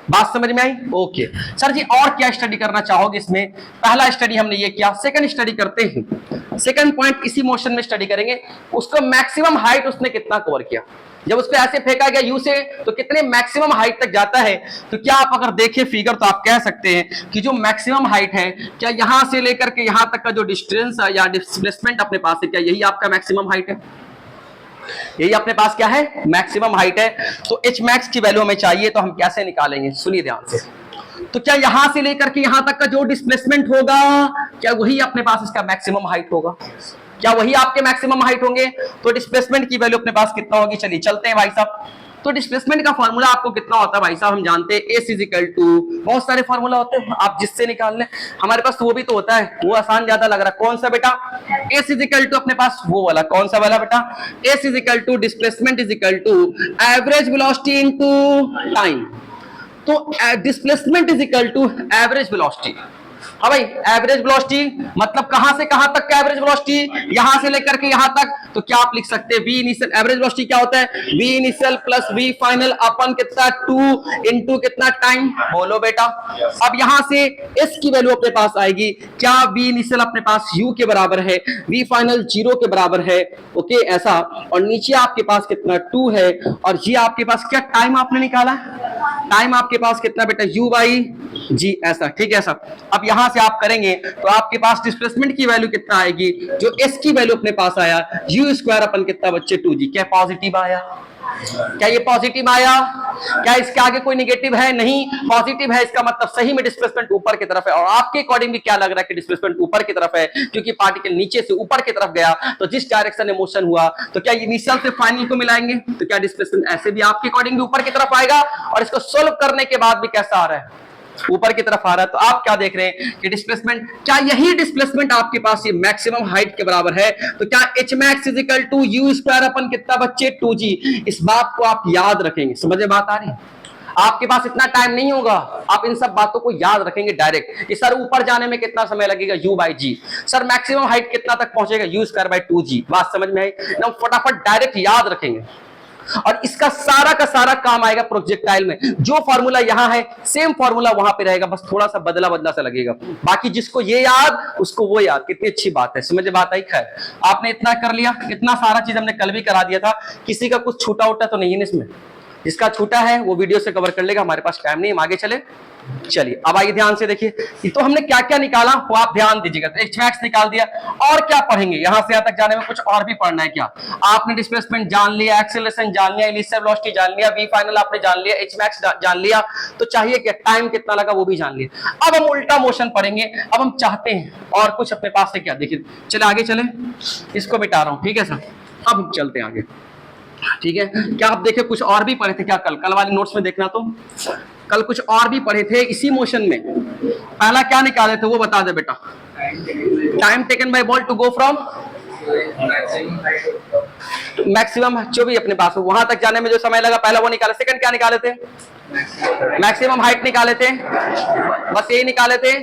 बात समझ में आई? ओके सर जी, और क्या स्टडी करना चाहोगे इसमें? पहला स्टडी हमने ये किया, सेकंड स्टडी करते हैं। सेकंड पॉइंट इसी मोशन में स्टडी करेंगे, उसको मैक्सिमम हाइट उसने कितना कवर किया। जब उसको ऐसे फेंका गया यू से तो कितने मैक्सिमम हाइट तक जाता है? तो क्या आप अगर देखें फिगर तो आप कह सकते हैं कि जो मैक्सिमम हाइट है, क्या यहां से लेकर के यहां तक का जो डिस्टेंस है या डिस्प्लेसमेंट अपने पास है, क्या यही आपका मैक्सिमम हाइट है? यही अपने पास क्या है? मैक्सिमम हाइट है। तो एच मैक्स की वैल्यू हमें चाहिए, तो हम कैसे निकालेंगे? सुनिए ध्यान से। तो क्या यहां से लेकर के यहां तक का जो डिस्प्लेसमेंट होगा, क्या वही अपने पास इसका मैक्सिमम हाइट होगा? क्या वही आपके मैक्सिमम हाइट होंगे? तो डिस्प्लेसमेंट की वैल्यू अपने पास कितना होगी? चलिए चलते हैं भाई साहब। तो डिस्प्लेसमेंट का फॉर्मूला आपको कितना होता है भाई साहब? हम जानते हैं एस इज इक्वल टू, बहुत सारे फॉर्मूला होते हैं आप जिससे निकाल लें, हमारे पास तो वो भी तो होता है, वो आसान ज्यादा लग रहा है। कौन सा बेटा? एस इज इक्वल टू अपने पास वो वाला, कौन सा वाला बेटा? S is equal to displacement is equal to average velocity into time. तो displacement is equal to average velocity. हाँ भाई, एवरेज वेलोसिटी मतलब कहां से कहां तक का एवरेज वेलोसिटी? यहां से लेकर के यहां तक। तो क्या आप लिख सकते हैं v इनिशियल, एवरेज वेलोसिटी क्या होता है? v initial plus v final upon कितना 2 इनटू कितना टाइम? बोलो बेटा। अब यहां से s की वैल्यू अपने पास आएगी, क्या v इनिशियल अपने पास u के बराबर है, v फाइनल 0 के बराबर है, ओके ऐसा। और नीचे आपके पास कितना 2 है, और ये आपके पास क्या टाइम आपने निकाला? टाइम आपके पास कितना बेटा? u बाई जी, ऐसा ठीक है सर। अब यहां से आप करेंगे तो आपके पास डिस्प्लेसमेंट की वैल्यू कितना आएगी? जो s की वैल्यू अपने पास आया u स्क्वायर अपन कितना बच्चे 2g। क्या पॉजिटिव आया? क्या ये पॉजिटिव आया? क्या इसके आगे कोई नेगेटिव है? नहीं, पॉजिटिव है, इसका मतलब सही में डिस्प्लेसमेंट ऊपर की तरफ है। और आपके अकॉर्डिंग भी क्या लग रहा है कि डिस्प्लेसमेंट ऊपर की तरफ है, क्योंकि पार्टिकल नीचे से ऊपर की तरफ गया, तो जिस डायरेक्शन में मोशन हुआ, तो क्या इनिशियल से फाइनल को मिलाएंगे तो क्या डिस्प्लेसमेंट ऐसे भी आपके अकॉर्डिंग भी ऊपर की तरफ आएगा? और इसको सोल्व करने के बाद भी कैसा आ रहा है? ऊपर की तरफ आ रहा है, तो आप क्या देख रहे हैं कि डिस्प्लेसमेंट, क्या यही डिस्प्लेसमेंट आपके पास ये मैक्सिमम हाइट के बराबर है? तो क्या h max is equal to u square upon कितना बच्चे 2g। इस बात को आप याद रखेंगे, समझ में बात आ रही है? आपके पास इतना टाइम नहीं होगा, आप इन सब बातों को याद रखेंगे डायरेक्ट कि सर ऊपर जाने में कितना समय लगेगा u by g, sir maximum height कितना तक पहुंचेगा u स्क्वायर बाई 2g। बात समझ में आई ना? फटाफट डायरेक्ट याद रखेंगे और इसका सारा का सारा काम आएगा प्रोजेक्टाइल में। जो फॉर्मूला यहां है सेम फॉर्मूला वहां पे रहेगा, बस थोड़ा सा बदला बदला सा लगेगा। बाकी जिसको ये याद उसको वो याद। कितनी अच्छी बात है, समझ बात आई? खैर आपने इतना कर लिया, इतना सारा चीज हमने कल भी करा दिया था। किसी का कुछ छूटा उटा तो नहीं है इसमें? जिसका छूटा है वो वीडियो से कवर कर लेगा, हमारे पास टाइम नहीं, हम आगे चले। चलिए अब आइए ध्यान से देखिए, तो हमने क्या क्या निकाला वो आप ध्यान दीजिएगा। तो एच मैक्स निकाल दिया, और क्या पढ़ेंगे? यहां से यहां तक जाने में कुछ और भी पढ़ना है क्या? आपने डिस्प्लेसमेंट जान लिया, एक्सेलरेशन जान लिया, इनिशियल वेलोसिटी जान लिया, वी फाइनल आपने जान लिया, एच मैक्स जान लिया, तो चाहिए क्या? टाइम कितना लगा वो भी जान लिया। अब हम उल्टा मोशन पढ़ेंगे। अब हम चाहते हैं और कुछ अपने पास से क्या, देखिए चले आगे चले, इसको मिटा रहा हूं, ठीक है सर? अब हम चलते हैं आगे, ठीक है? क्या आप देखे कुछ और भी पढ़े थे क्या? कल वाले नोट्स में देखना, तो कल कुछ और भी पढ़े थे इसी मोशन में। पहला क्या निकाले थे वो बता दे बेटा। Time taken by ball to go from maximum, जो भी अपने पास हो वहां तक जाने में जो समय लगा पहला वो निकाले। सेकंड क्या निकाले थे? मैक्सिमम हाइट निकाले थे, बस यही निकाले थे,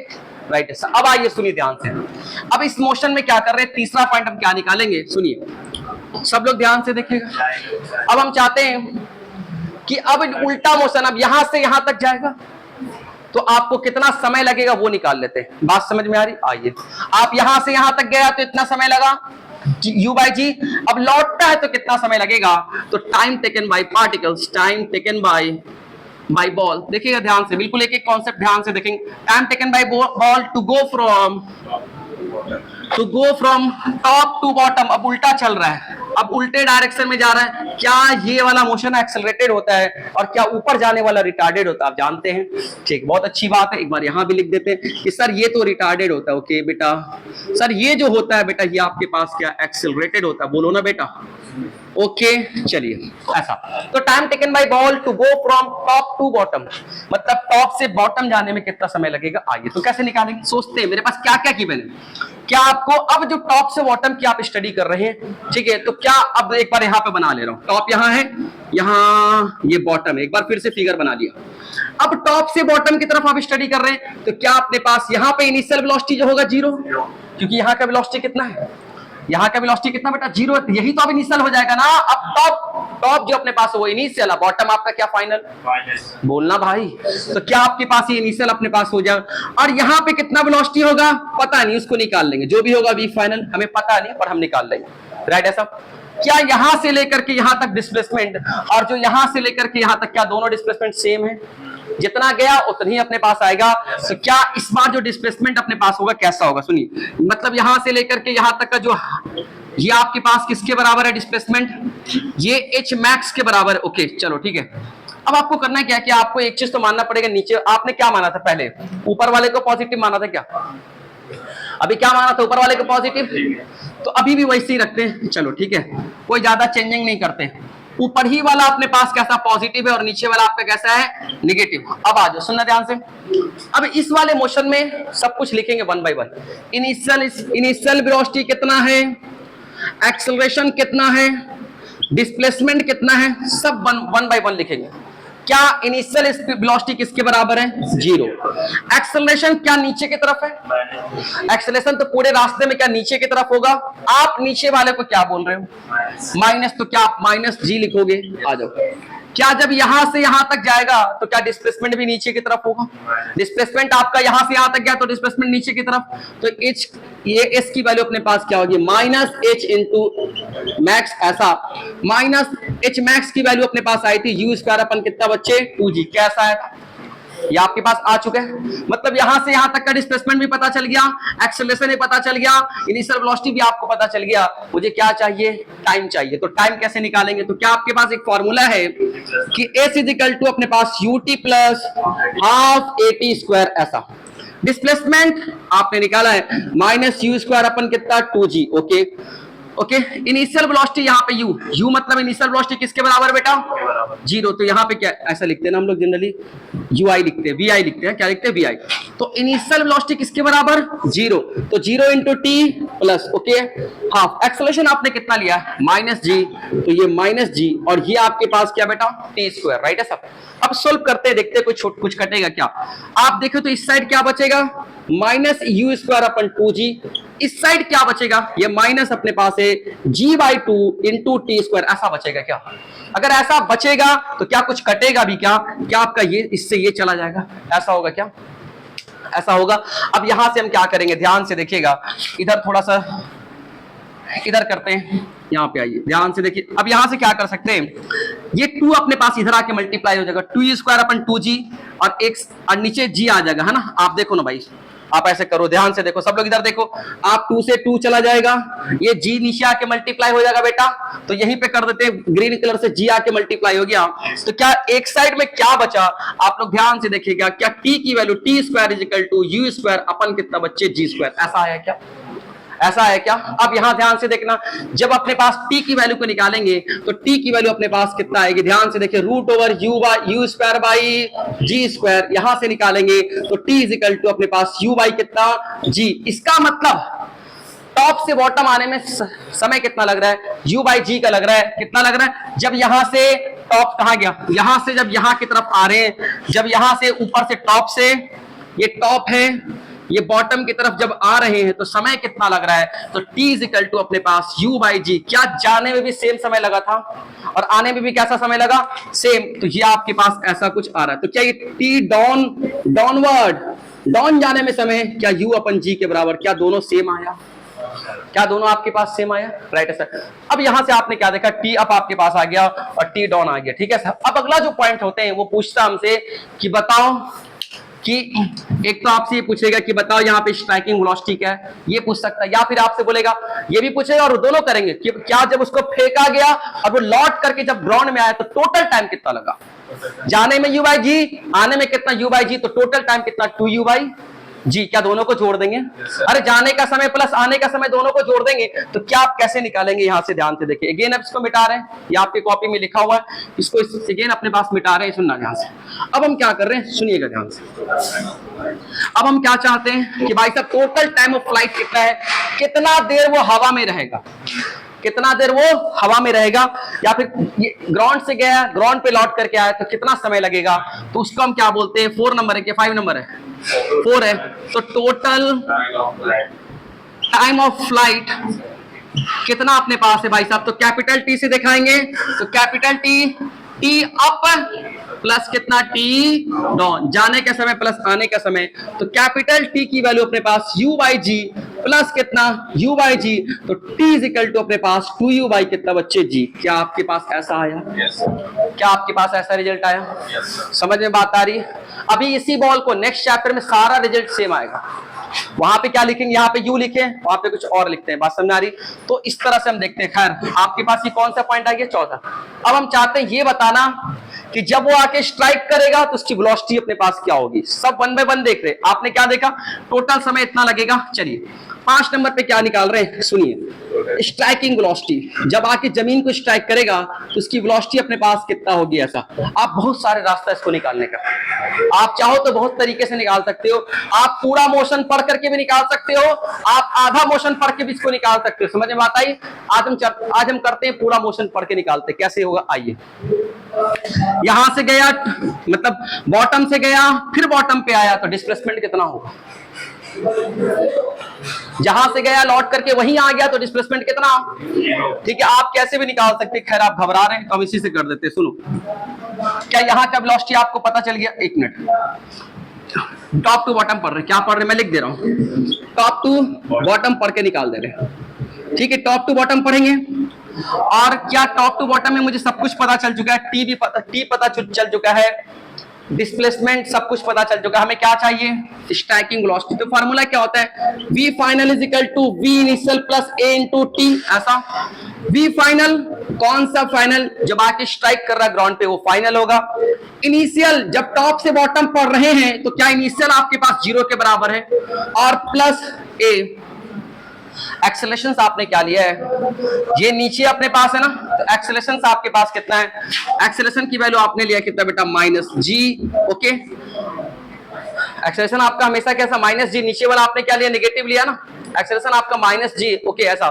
राइट। अब आइए सुनिए ध्यान से, अब इस मोशन में क्या कर रहे हैं, तीसरा पॉइंट हम क्या निकालेंगे, सुनिए सब लोग ध्यान से देखिएगा। अब हम चाहते हैं कि अब उल्टा मोशन अब यहां से यहां तक जाएगा, तो आपको कितना समय लगेगा वो निकाल लेते हैं। बात समझ में आ रही? आइए, आप यहां से यहां तक गया तो इतना समय लगा u बाई जी, अब लौटता है तो कितना समय लगेगा? तो time taken bye particles, time taken by ball. देखिएगा ध्यान से, बिल्कुल एक एक कॉन्सेप्ट ध्यान से देखेंगे। Time taken by ball to go from top to bottom. अब उल्टा चल रहा है, अब उल्टे डायरेक्शन में जा रहा है। क्या ये वाला मोशन एक्सेलरेटेड होता है और क्या ऊपर जाने वाला रिटार्डेड होता है? आप जानते हैं, ठीक, बहुत अच्छी बात है। एक बार यहां भी लिख देते हैं कि सर ये तो रिटार्डेड होता है। ओके बेटा, सर ये जो होता है बेटा ये आपके पास क्या एक्सेलरेटेड होता है, बोलो ना बेटा। ओके चलिए ऐसा, तो time taken by ball to go from top to bottom, मतलब टॉप से बॉटम जाने में कितना समय लगेगा। आइए तो कैसे निकालेंगे, सोचते हैं। मेरे पास क्या क्या की मैंने, क्या आपको अब जो टॉप से बॉटम की आप स्टडी कर रहे हैं, ठीक है, तो क्या अब एक बार यहां पे बना ले रहा हूं, टॉप यहां है, यहां ये बॉटम है, एक बार फिर से फिगर बना लिया। अब टॉप से बॉटम की तरफ आप स्टडी कर रहे हैं, तो क्या अपने पास यहां पे इनिशियल वेलोसिटी जो होगा 0, क्योंकि यहां का वेलोसिटी कितना है, यहां का वेलोसिटी कितना बेटा 0 है, यही तो अब इनिशियल हो जाएगा ना। अब टॉप जो अपने पास है वो इनिशियल है, बॉटम आपका क्या फाइनल, बोलना भाई। तो क्या आपके पास ये इनिशियल अपने पास हो जाएगा, और यहां पे कितना वेलोसिटी होगा पता नहीं, उसको निकाल लेंगे, जो भी होगा वी फाइनल हमें पता नहीं पर हम निकाल लेंगे, राइट। ऐसा क्या यहां से लेकर के यहां तक डिस्प्लेसमेंट और जो यहां से लेकर के यहां तक, क्या दोनों डिस्प्लेसमेंट सेम है? जितना गया उतना ही अपने पास आएगा। तो क्या इस बार जो डिस्प्लेसमेंट अपने पास होगा कैसा होगा, सुनिए, मतलब यहां से लेकर के यहां तक का जो ये आपके पास किसके बराबर है डिस्प्लेसमेंट, ये एच मैक्स के बराबर है। ओके चलो ठीक है। अब आपको करना है क्या कि आपको एक चीज तो मानना पड़ेगा, नीचे आपने क्या माना था पहले, ऊपर वाले को पॉजिटिव माना था, क्या अभी क्या माना था ऊपर वाले को पॉजिटिव, तो अभी भी वैसे ही रखते हैं, चलो ठीक है, कोई ज्यादा चेंजिंग नहीं करते। ऊपर ही वाला अपने पास कैसा पॉजिटिव है और नीचे वाला आपका कैसा है नेगेटिव। अब आ जाओ सुनना ध्यान से, अब इस वाले मोशन में सब कुछ लिखेंगे one by one. Initial velocity कितना है, एक्सेलरेशन कितना है, डिस्प्लेसमेंट कितना है, सब वन बाय वन लिखेंगे। क्या इनिशियल वेलोसिटी किसके बराबर है 0, एक्सेलरेशन क्या नीचे की तरफ है, एक्सेलरेशन तो पूरे रास्ते में क्या नीचे की तरफ होगा, आप नीचे वाले को क्या बोल रहे हो माइनस, तो क्या आप माइनस जी लिखोगे। आ जाओ, क्या जब यहां से यहां तक जाएगा तो क्या डिस्प्लेसमेंट भी नीचे की तरफ होगा, डिस्प्लेसमेंट आपका यहां से यहां तक गया तो डिस्प्लेसमेंट नीचे की तरफ, तो एच ये एस की वैल्यू अपने पास क्या होगी माइनस एच इंटू मैक्स, ऐसा माइनस एच मैक्स की वैल्यू अपने पास आई थी यू स्क्वायर अपन कितना बच्चे 2g, कैसा है ये आपके पास आ चुका है। मतलब यहां से यहां तक का डिस्प्लेसमेंट भी पता चल गया, एक्सेलरेशन भी पता चल गया, इनिशियल वेलोसिटी भी आपको पता चल गया। मुझे क्या चाहिए, टाइम चाहिए। तो टाइम कैसे निकालेंगे, तो क्या आपके पास एक फॉर्मूला है कि s इज इक्वल टू अपने पास ut plus half at square, ऐसा डिस्प्लेसमेंट आपने निकाला है माइनस यू स्क्वायर अपन कितना 2g। Okay okay, initial velocity यहाँ पे u मतलब इनिशियल वेलोसिटी किसके बराबर बेटा बराबर जीरो, तो यहाँ पे क्या ऐसा लिखते हैं ना हम लोग जनरली, यू आई लिखते हैं, वी आई लिखते हैं, क्या लिखते हैं वी आई। तो इनिशियल वेलोसिटी किसके बराबर, जीरो, तो zero into t plus okay half, acceleration आपने कितना लिया माइनस जी, तो ये माइनस जी और ये आपके पास क्या बेटा टी स्क्वायर, राइट है सब। अब सोल्व करते हैं, देखते हैं कुछ कटेगा क्या। आप देखो तो इस साइड क्या बचेगा minus u square upon two g, इस साइड क्या बचेगा, ये माइनस अपने पास है g by two into t square, ऐसा बचेगा क्या। अगर ऐसा बचेगा तो क्या कुछ कटेगा भी क्या, क्या आपका ये इससे ये चला जाएगा, ऐसा होगा क्या, ऐसा होगा। अब यहां से हम क्या करेंगे, ध्यान से देखिएगा, इधर थोड़ा सा इधर करते हैं, यहाँ पे आइए ध्यान से देखिए। अब यहां से क्या कर सकते हैं, ये टू अपने पास इधर आके मल्टीप्लाई हो जाएगा, टू स्क्वायर अपन टू जी और एक और नीचे जी आ जाएगा, है ना। आप देखो ना भाई, आप ऐसे करो, ध्यान से देखो, सब लोग इधर देखो, आप टू से टू चला जाएगा, ये जी नीचे आके मल्टीप्लाई हो जाएगा बेटा, तो यहीं पे कर देते हैं ग्रीन कलर से, जी आके मल्टीप्लाई हो गया, तो क्या एक साइड में क्या बचा, आप लोग ध्यान से देखिएगा, क्या टी की value t square is equal to u square upon कितना बच्चे जी स्क्वायर, ऐसा आया क्या, ऐसा है क्या। अब यहां ध्यान से देखना, जब अपने पास t की वैल्यू को निकालेंगे तो t की वैल्यू अपने पास कितना आएगी, ध्यान से देखिए, root over u square by g square, यहां से निकालेंगे तो t इज इक्वल टू अपने पास u बाई कितना g। इसका मतलब टॉप से बॉटम आने में समय कितना लग रहा है, u बाई जी का लग रहा है, कितना लग रहा है, जब यहां से टॉप कहां गया, यहां से जब यहां की तरफ आ रहे हैं, जब यहां से ऊपर से टॉप से, ये टॉप है, ये बॉटम की तरफ जब आ रहे हैं तो समय कितना लग रहा है, तो t इज इक्वल टू अपने पास u बाई जी, क्या जाने में भी सेम समय लगा था और आने में भी कैसा समय लगा, सेम, तो ये आपके पास ऐसा कुछ आ रहा है। तो क्या ये t डाउन जाने में समय, क्या u अपन g के बराबर, क्या दोनों सेम आया, क्या दोनों आपके पास सेम आया, राइट है सर। अब यहां से आपने क्या देखा, टी अप आपके पास आ गया और टी डाउन आ गया, ठीक है सर। अब अगला जो पॉइंट होते हैं वो पूछता हमसे कि बताओ कि एक तो आपसे ये पूछेगा कि बताओ यहाँ पे स्ट्राइकिंग वेलोसिटी क्या है, ये पूछ सकता है, या फिर आपसे बोलेगा, ये भी पूछेगा और दोनों करेंगे कि क्या जब उसको फेंका गया और वो लौट करके जब ग्राउंड में आया तो टोटल टाइम कितना लगा, जाने में u बाई जी, आने में कितना u बाई जी, तो टोटल टाइम कितना 2u बाई जी, क्या दोनों को जोड़ देंगे, अरे जाने का समय प्लस आने का समय दोनों को जोड़ देंगे, तो क्या आप कैसे निकालेंगे, यहां से ध्यान से देखिए। अगेन अब इसको मिटा रहे हैं, ये आपकी कॉपी में लिखा हुआ है, इसको अगेन अपने पास मिटा रहे हैं, सुनना ध्यान से। अब हम क्या कर रहे हैं, सुनिएगा ध्यान से। अब हम क्या चाहते हैं कि भाई साहब टोटल टाइम ऑफ फ्लाइट कितना है, कितना देर वो हवा में रहेगा, कितना देर वो हवा में रहेगा, या फिर ग्राउंड से गया, ग्राउंड पे लौट करके आया तो कितना समय लगेगा, तो उसको हम क्या बोलते हैं, 4 नंबर है कि 5 नंबर है, 4 है, तो टोटल टाइम ऑफ फ्लाइट कितना अपने पास है भाई साहब, तो कैपिटल टी से दिखाएंगे, तो कैपिटल टी अप प्लस कितना टी डाउन, जाने का समय प्लस आने का समय, तो कैपिटल टी की वैल्यू अपने पास u बाई जी प्लस कितना u बाई जी, तो t इज इक्वल टू अपने पास 2u बाई कितना बच्चे g। क्या आपके पास ऐसा आया, क्या आपके पास ऐसा रिजल्ट आया, समझ में बात आ रही है। अभी इसी बॉल को नेक्स्ट चैप्टर में सारा रिजल्ट सेम आएगा, वहां पे क्या लिखेंगे, यहाँ पे u लिखे, वहां पे कुछ और लिखते हैं, बात समझ आ रही। तो इस तरह से हम देखते हैं। खैर आपके पास ये कौन सा पॉइंट आ गया, 14। अब हम चाहते हैं ये बताना कि जब वो आके स्ट्राइक करेगा तो उसकी वेलोसिटी अपने पास क्या होगी, सब 1 बाय 1 देख रहे। आपने क्या देखा, टोटल समय इतना लगेगा। चलिए 5 नंबर पे क्या निकाल रहे हैं, सुनिए, स्ट्राइकिंग वेलोसिटी, जब आके जमीन को स्ट्राइक करेगा तो उसकी वेलोसिटी अपने पास कितना होगी। ऐसा आप बहुत सारे रास्ता इसको निकालने का, आप चाहो तो बहुत तरीके से निकाल सकते हो, आप पूरा मोशन पढ़ करके भी निकाल सकते हो, आप आधा मोशन पढ़ के भी इसको निकाल सकते हो, समझ में आता है। आज हम करते हैं पूरा मोशन पढ़ के निकालते, कैसे होगा आइए। यहां से गया, मतलब बॉटम से गया फिर बॉटम पे आया तो डिस्प्लेसमेंट कितना होगा, जहां से गया लौट करके वहीं आ गया तो डिस्प्लेसमेंट कितना, ठीक है। आप कैसे भी निकाल सकते हैं, खैर आप घबरा रहे हैं तो हम इसी से कर देते हैं। सुनो, क्या यहाँ का वेलोसिटी आपको पता चल गया, एक मिनट, टॉप टू बॉटम पढ़ रहे, क्या पढ़ रहे मैं लिख दे रहा हूं, टॉप टू बॉटम पढ़ के निकाल दे रहे, ठीक है। टॉप टू बॉटम पढ़ेंगे, और क्या टॉप टू बॉटम में मुझे सब कुछ पता चल चुका है, टी पता चल चुका है, डिस्प्लेसमेंट सब कुछ पता चल चुका है। हमें क्या चाहिए, स्ट्राइकिंग वेलोसिटी। तो फार्मूला क्या होता है, v final is equal to v initial plus a into टी। ऐसा v फाइनल, कौन सा फाइनल, जब आके स्ट्राइक कर रहा है ग्राउंड पे वो फाइनल होगा। इनिशियल, जब टॉप से बॉटम पढ़ रहे हैं तो क्या इनिशियल आपके पास 0 के बराबर है, और प्लस a। एक्सेलरेशन आपने क्या लिया है, ये नीचे अपने पास है ना, तो एक्सेलरेशन आपके पास कितना है, एक्सेलरेशन की वैल्यू आपने लिया कितना बेटा, माइनस जी। ओके, एक्सेलरेशन आपका हमेशा कैसा, माइनस जी। नीचे वाला आपने क्या लिया, नेगेटिव लिया ना, एक्सेलरेशन आपका माइनस जी। ओके, ऐसा,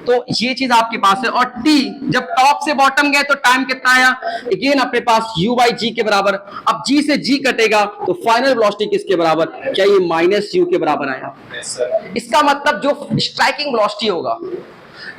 तो ये चीज आपके पास है। और टी जब टॉप से बॉटम गए तो टाइम कितना आया, अगेन अपने पास u बाई जी के बराबर। अब g से g कटेगा तो फाइनल वेलोसिटी किसके बराबर, क्या ये माइनस u के बराबर आया। इसका मतलब जो स्ट्राइकिंग वेलोसिटी होगा,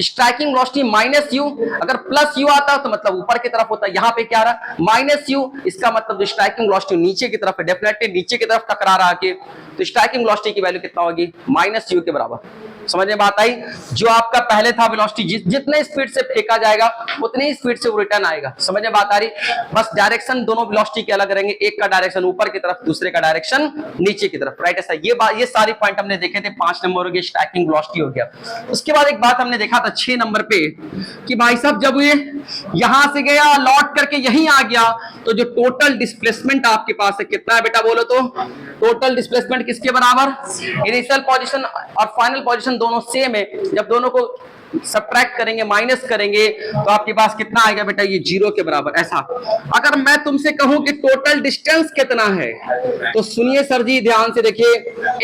स्ट्राइकिंग वेलोसिटी माइनस यू, अगर प्लस यू आता तो मतलब ऊपर की तरफ होता है, यहाँ पे क्या रहा, माइनस यू। इसका मतलब जो स्ट्राइकिंग वेलोसिटी नीचे की तरफ है, डेफिनेटली नीचे की तरफ टकरा रहा है, तो स्ट्राइकिंग वेलोसिटी की वैल्यू कितना होगी, माइनस यू के बराबर। समझ में बात आई। जो आपका पहले था वेलोसिटी, जितने स्पीड से फेंका जाएगा उतनी स्पीड से वो रिटर्न आएगा। समझ में बात आ रही, बस डायरेक्शन दोनों वेलोसिटी के अलग रहेंगे, एक का डायरेक्शन ऊपर की तरफ, दूसरे का डायरेक्शन नीचे की तरफ, राइट। ऐसा ये सारी पॉइंट हमने देखे थे। 5 नंबर हो गया, स्ट्राइकिंग वेलोसिटी हो गया। उसके बाद एक बात हमने देखा था 6 नंबर पे कि भाई साहब जब ये यहां से गया लौट करके यहीं आ गया तो जो टोटल डिस्प्लेसमेंट आपके पास है कितना है बेटा, बोलो तो। टोटल डिस्प्लेसमेंट किसके बराबर, इनिशियल पोजीशन और फाइनल पोजीशन दोनों सेम है। जब दोनों को सब्ट्रैक्ट करेंगे, माइनस करेंगे, तो आपके पास कितना आएगा बेटा, ये 0 के बराबर। ऐसा अगर मैं तुमसे कहूं कि टोटल डिस्टेंस कितना है, तो सुनिए सर जी ध्यान से देखिए,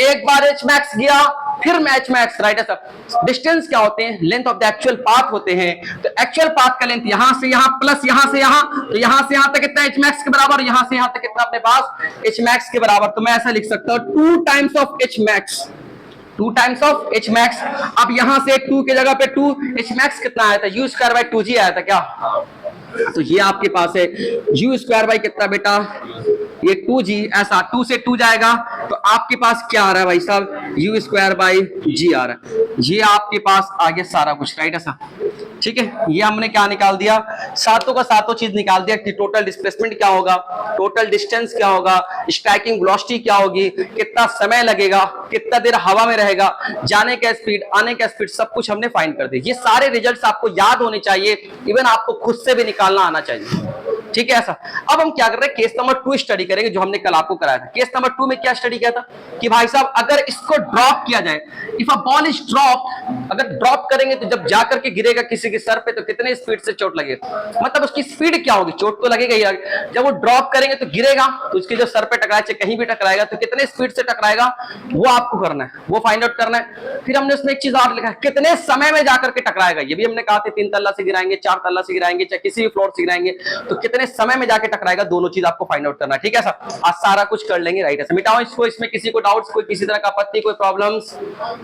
एक बार एच मैक्स गया फिर मैच मैक्स, राइट है सर। डिस्टेंस क्या होते हैं, length of the actual path होते हैं। तो एक्चुअल पाथ का लेंथ यहां से यहां प्लस यहां से यहां, तो यहां से यहां तक कितना एच मैक्स के बराबर, यहां से यहां तक कितना अपने पास एच मैक्स के बराबर। तो मैं ऐसा लिख सकता हूं 2 times of H max, 2 times of H max. अब यहां से 2 की जगह पे 2, एच मैक्स कितना आया था, यू स्क्वायर बाई 2g आया था क्या। तो ये आपके पास है यू स्क्वायर बाई कितना बेटा, ये 2g। ऐसा 2 से 2 जाएगा तो आपके पास क्या आ रहा है भाई साहब, यू स्क्वायर बाई जी आ रहा है। ये आपके पास आगे सारा कुछ, राइट। ऐसा ठीक है, ये हमने क्या निकाल दिया, सातों का सातों चीज निकाल दिया कि टोटल डिस्प्लेसमेंट क्या होगा, टोटल डिस्टेंस क्या होगा, स्ट्राइकिंग वेलोसिटी क्या होगी, कितना समय लगेगा, कितना देर हवा में रहेगा, जाने का स्पीड, आने का स्पीड, सब कुछ हमने फाइंड कर दिया। ये सारे रिजल्ट्स आपको याद होने चाहिए, इवन आपको खुद से भी निकालना आना चाहिए, ठीक है। ऐसा अब हम क्या कर रहे हैं, केस नंबर 2 स्टडी करेंगे, जो हमने कल आपको कराया था। केस नंबर 2 में क्या स्टडी किया था कि भाई साहब अगर इसको ड्रॉप किया जाए, if a ball is drop, अगर ड्रॉप करेंगे तो जब जाकर के गिरेगा किसी के सर पे तो कितने स्पीड से चोट लगेगा, मतलब उसकी स्पीड क्या होगी, चोट तो लगेगा ही। जब वो ड्रॉप करेंगे तो गिरेगा तो उसके जो सर पे टकराए, चाहे कहीं भी टकराएगा, तो कितने स्पीड से टकराएगा वो आपको करना है, वो फाइंड आउट करना है। फिर हमने उसमें एक चीज और लिखा है, कितने समय में जाकर के टकराएगा। ये भी हमने कहा था 3 तल्ला से गिराएंगे, 4 तल्ला से गिराएंगे, चाहे किसी भी फ्लोर से गिराएंगे, तो कितने समय में जाके टकराएगा, दोनों चीज आपको फाइंड आउट करना है, ठीक है सर। आज सारा कुछ कर लेंगे, राइट है। मिटाओ इसको, इसमें किसी को डाउट्स, कोई किसी तरह का आपत्ति, कोई प्रॉब्लम्स,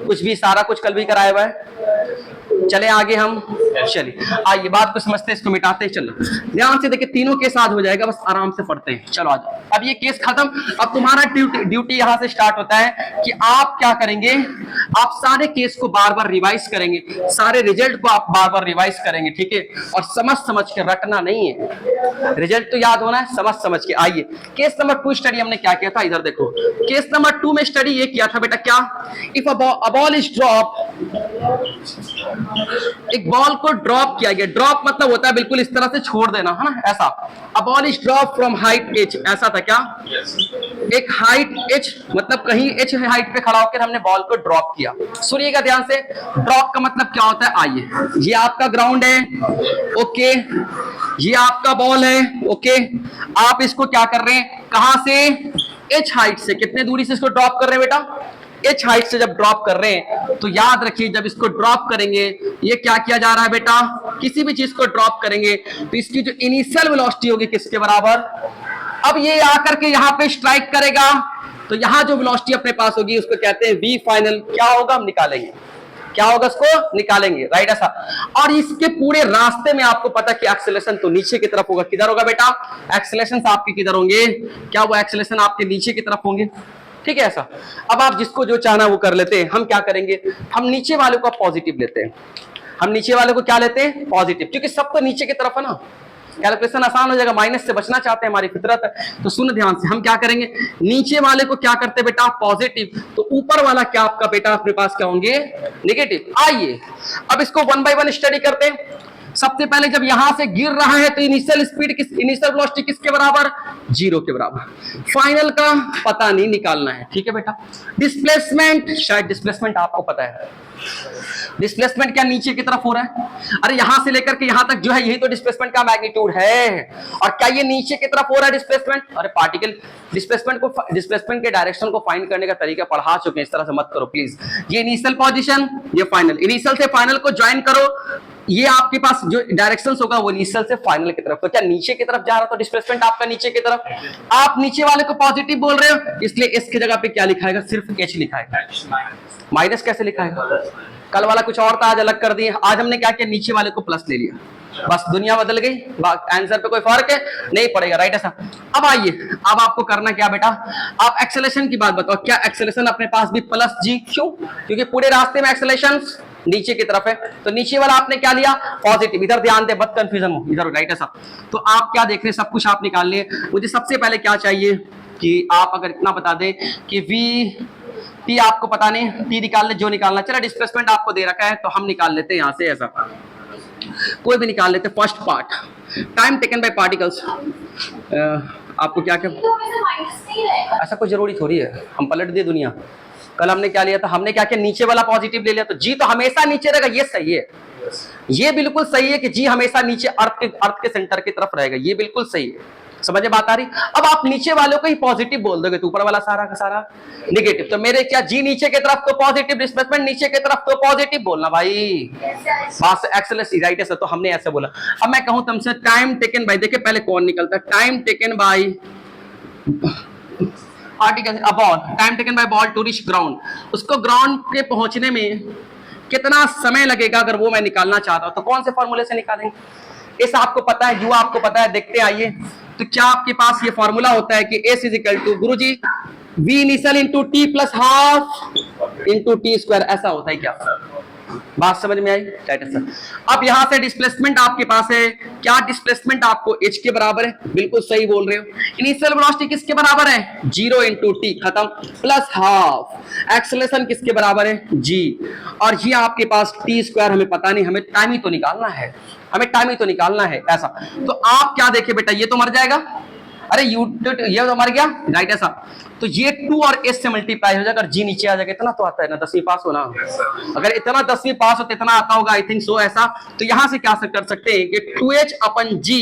कुछ भी, सारा कुछ कल भी कराया हुआ है। चले आगे हम, चलिए आइए बात को समझते हैं, इसको मिटाते हैं। चलो ध्यान से देखिए, तीनों केस आज हो जाएगा, बस आराम से पढ़ते हैं। चलो आज अब ये केस खत्म। अब तुम्हारा ड्यूटी यहां से स्टार्ट होता है कि आप क्या करेंगे, आप सारे केस को बार बार रिवाइज करेंगे, सारे रिजल्ट को आप बार बार रिवाइज करेंगे, ठीक है। और समझ समझ के रटना नहीं है, रिजल्ट तो याद होना है, समझ समझ के। आइए केस नंबर 2 स्टडी हमने क्या किया था, इधर देखो। केस नंबर 2 में स्टडी ये किया था बेटा, क्या, if a ball is drop, एक बॉल को ड्रॉप किया गया। ड्रॉप मतलब होता है बिल्कुल इस तरह से छोड़ देना, है ना, ऐसा। A ball is drop from height h, ऐसा था क्या, एक हाइट h, मतलब कहीं h हाइट पे खड़ा होकर हमने बॉल को ड्रॉप किया। सुनिएगा ध्यान से, ड्रॉप का मतलब क्या होता है। आइए, ये आपका ग्राउंड है, ओके, ये आपका बॉल है, ओके। आप इसको क्या कर रहे हैं, कहां से, h हाइट से, कितने दूरी से इसको ड्रॉप कर रहे हैं बेटा, एच हाइट से जब ड्रॉप कर रहे हैं तो याद रखिए, जब इसको ड्रॉप करेंगे, ये क्या किया जा रहा है बेटा, किसी भी चीज को ड्रॉप करेंगे तो इसकी जो इनिशियल वेलोसिटी होगी किसके बराबर। अब ये आकर के यहाँ पे स्ट्राइक करेगा तो यहाँ जो वेलोसिटी अपने पास होगी उसको कहते हैं वी फाइनल। क्या होगा, हम निकालेंगे, क्या होगा, उसको निकालेंगे, राइट ऐसा। और इसके पूरे रास्ते में आपको पता कि एक्सेलरेशन तो नीचे की तरफ होगा। किधर होगा बेटा, एक्सेलरेशन आपके किधर होंगे, क्या वो एक्सेलरेशन आपके नीचे की तरफ होंगे, ठीक है ऐसा। अब आप जिसको जो चाहना वो कर लेते हैं। हम क्या करेंगे, हम नीचे वाले को पॉजिटिव लेते हैं, हम नीचे वाले को क्या लेते हैं, पॉजिटिव, क्योंकि सब तो नीचे की तरफ है ना, कैलकुलेशन आसान हो जाएगा। माइनस से बचना चाहते हैं, हमारी फितरत है। तो सुन ध्यान से, हम क्या करेंगे, नीचे वाले को क्या करते बेटा, पॉजिटिव, तो ऊपर वाला क्या आपका बेटा अपने पास क्या होंगे, नेगेटिव। आइए अब इसको 1 बाय 1 स्टडी करते हैं। सबसे पहले जब यहां से गिर रहा है तो इनिशियल स्पीड इनिशियल वेलोसिटी किसके बराबर, 0 के बराबर। फाइनल का पता नहीं, निकालना है, ठीक है बेटा। डिस्प्लेसमेंट, शायद डिस्प्लेसमेंट आपको पता है, डिस्प्लेसमेंट क्या नीचे की तरफ हो रहा है? अरे यहां से लेकर के यहां तक जो है यही तो डिस्प्लेसमेंट का मैग्नीट्यूड है। और क्या ये नीचे की तरफ हो रहा है डिस्प्लेसमेंट? अरे पार्टिकल डिस्प्लेसमेंट के डायरेक्शन को फाइंड करने का तरीका पढ़ा चुके हैं, इस तरह से मत करो प्लीज। ये इनिशियल पोजीशन, ये फाइनल, इनिशियल से फाइनल को ज्वाइन करो, ये आपके पास जो डायरेक्शन होगा वो इनिशियल से फाइनल की तरफ। तो क्या नीचे की तरफ जा रहा, तो डिस्प्लेसमेंट आपका नीचे की तरफ। आप नीचे वाले को पॉजिटिव बोल रहे हो, इसलिए इसकी जगह पे क्या लिखाएगा? सिर्फ एच लिखाएगा। माइनस कैसे लिखाएगा? कल वाला कुछ और था, आज अलग कर दिए। आज हमने क्या किया? नीचे वाले को प्लस ले लिया, बस दुनिया बदल गई। आंसर पे कोई फर्क है नहीं पड़ेगा, राइट है साहब। अब आइए, अब आपको करना क्या बेटा? आप एक्सेलेरेशन की बात बताओ। क्या एक्सेलेरेशन अपने पास भी प्लस जी? क्यों? क्योंकि पूरे रास्ते में एक्सेलेरेशन नीचे की तरफ है, तो नीचे वाला आपने क्या लिया? पॉजिटिव। इधर ध्यान दे, मत कंफ्यूजन हो, इधर राइट है साहब। तो आप क्या देख रहे हैं? सब कुछ आप निकाल लिए। मुझे सबसे पहले क्या चाहिए कि आप अगर इतना बता दें कि वी पी आपको पता नहीं, पी निकाल ले जो निकालना। चलो डिस्प्लेसमेंट आपको दे रखा है तो हम निकाल लेते हैं यहां से, ऐसा कोई भी निकाल लेते। First part, time taken bye particles. आपको क्या क्या ऐसा कोई जरूरी थोड़ी है, हम पलट दिए दुनिया। कल हमने क्या लिया था? हमने क्या किया? नीचे वाला पॉजिटिव ले लिया, तो जी तो हमेशा नीचे रहेगा। ये सही है, ये बिल्कुल सही है कि जी हमेशा नीचे अर्थ के सेंटर की तरफ रहेगा, ये बिल्कुल सही है। समझ में बात आ रही? अब आप नीचे वालों को ही पॉजिटिव बोल दोगे तो ऊपर वाला सारा का सारा नेगेटिव। तो मेरे क्या जी नीचे की तरफ तो पॉजिटिव, डिस्प्लेसमेंट नीचे की तरफ तो पॉजिटिव बोलना भाई। बस एक्सेलेरेशन राइट है सर, तो हमने ऐसे बोला। अब मैं कहूं तुमसे टाइम टेकन बाय, देखिए पहले कौन निकलता है? Time taken by particle upon time taken by ball to reach ground. उसको ग्राउंड पे पहुंचने में कितना समय लगेगा, अगर वो मैं निकालना चाहता हूं तो कौन से फॉर्मूले से निकालेंगे? इस आपको पता है, यू आपको पता है, देखते आइए। तो क्या आपके पास ये फॉर्मूला होता है कि एस इज इक्वल टू गुरुजी v initial into t plus half into t square, ऐसा होता है क्या? बात समझ में आई? राइट है सर। अब यहां से डिस्प्लेसमेंट आपके पास है, क्या डिस्प्लेसमेंट आपको h के बराबर है? बिल्कुल सही बोल रहे हो। इनिशियल वेलोसिटी किसके बराबर है? 0 इंटू टी, खत्म, प्लस हाफ। एक्सेलरेशन किसके बराबर है? g। और ये आपके पास टी स्क्वायर, हमें पता नहीं, हमें टाइम ही तो निकालना है, हमें टाइम ही तो निकालना है ऐसा। तो आप क्या देखे बेटा, ये तो मर जाएगा, अरे ये तो मर गया, राइट है साहब। तो ये 2 और s से मल्टीप्लाई हो जाएगा और g नीचे आ जाएगा। इतना तो आता है ना, 10वीं पास हो ना। अगर इतना 10वीं पास हो तो इतना आता होगा, आई थिंक सो ऐसा। तो यहां से क्या कर सकते हैं कि 2h upon g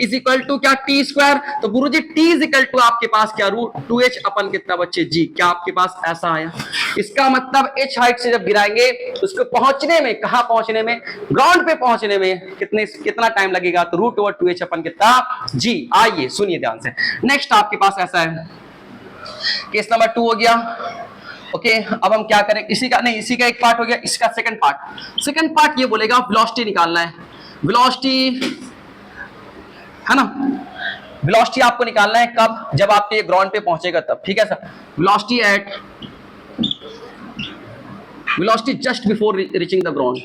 is equal to क्या? T square. तो गुरुजी t इज इक्वल टू आपके पास क्या? रूट 2h अपन कितना बच्चे g। क्या आपके पास ऐसा आया? इसका मतलब h हाइट से जब गिराएंगे उसको पहुंचने में, कहां पहुंचने में? ग्राउंड पे पहुंचने में कितना टाइम लगेगा? तो रूट ओवर 2h अपन कितना? g। आइए सुनिए ध्यान से। नेक्स्ट आपके पास ऐसा है, केस नंबर 2 हो गया। ओके, अब हम क्या करें? इसी का नहीं, इसी का एक पार्ट हो गया, इसका सेकंड पार्ट। सेकंड पार्ट ये बोलेगा वेलोसिटी निकालना है। वेलोसिटी है ना, वेलोसिटी आपको निकालना है कब? जब आप ये ग्राउंड पे पहुंचेगा तब, ठीक है sir. Velocity at velocity just before reaching the ground,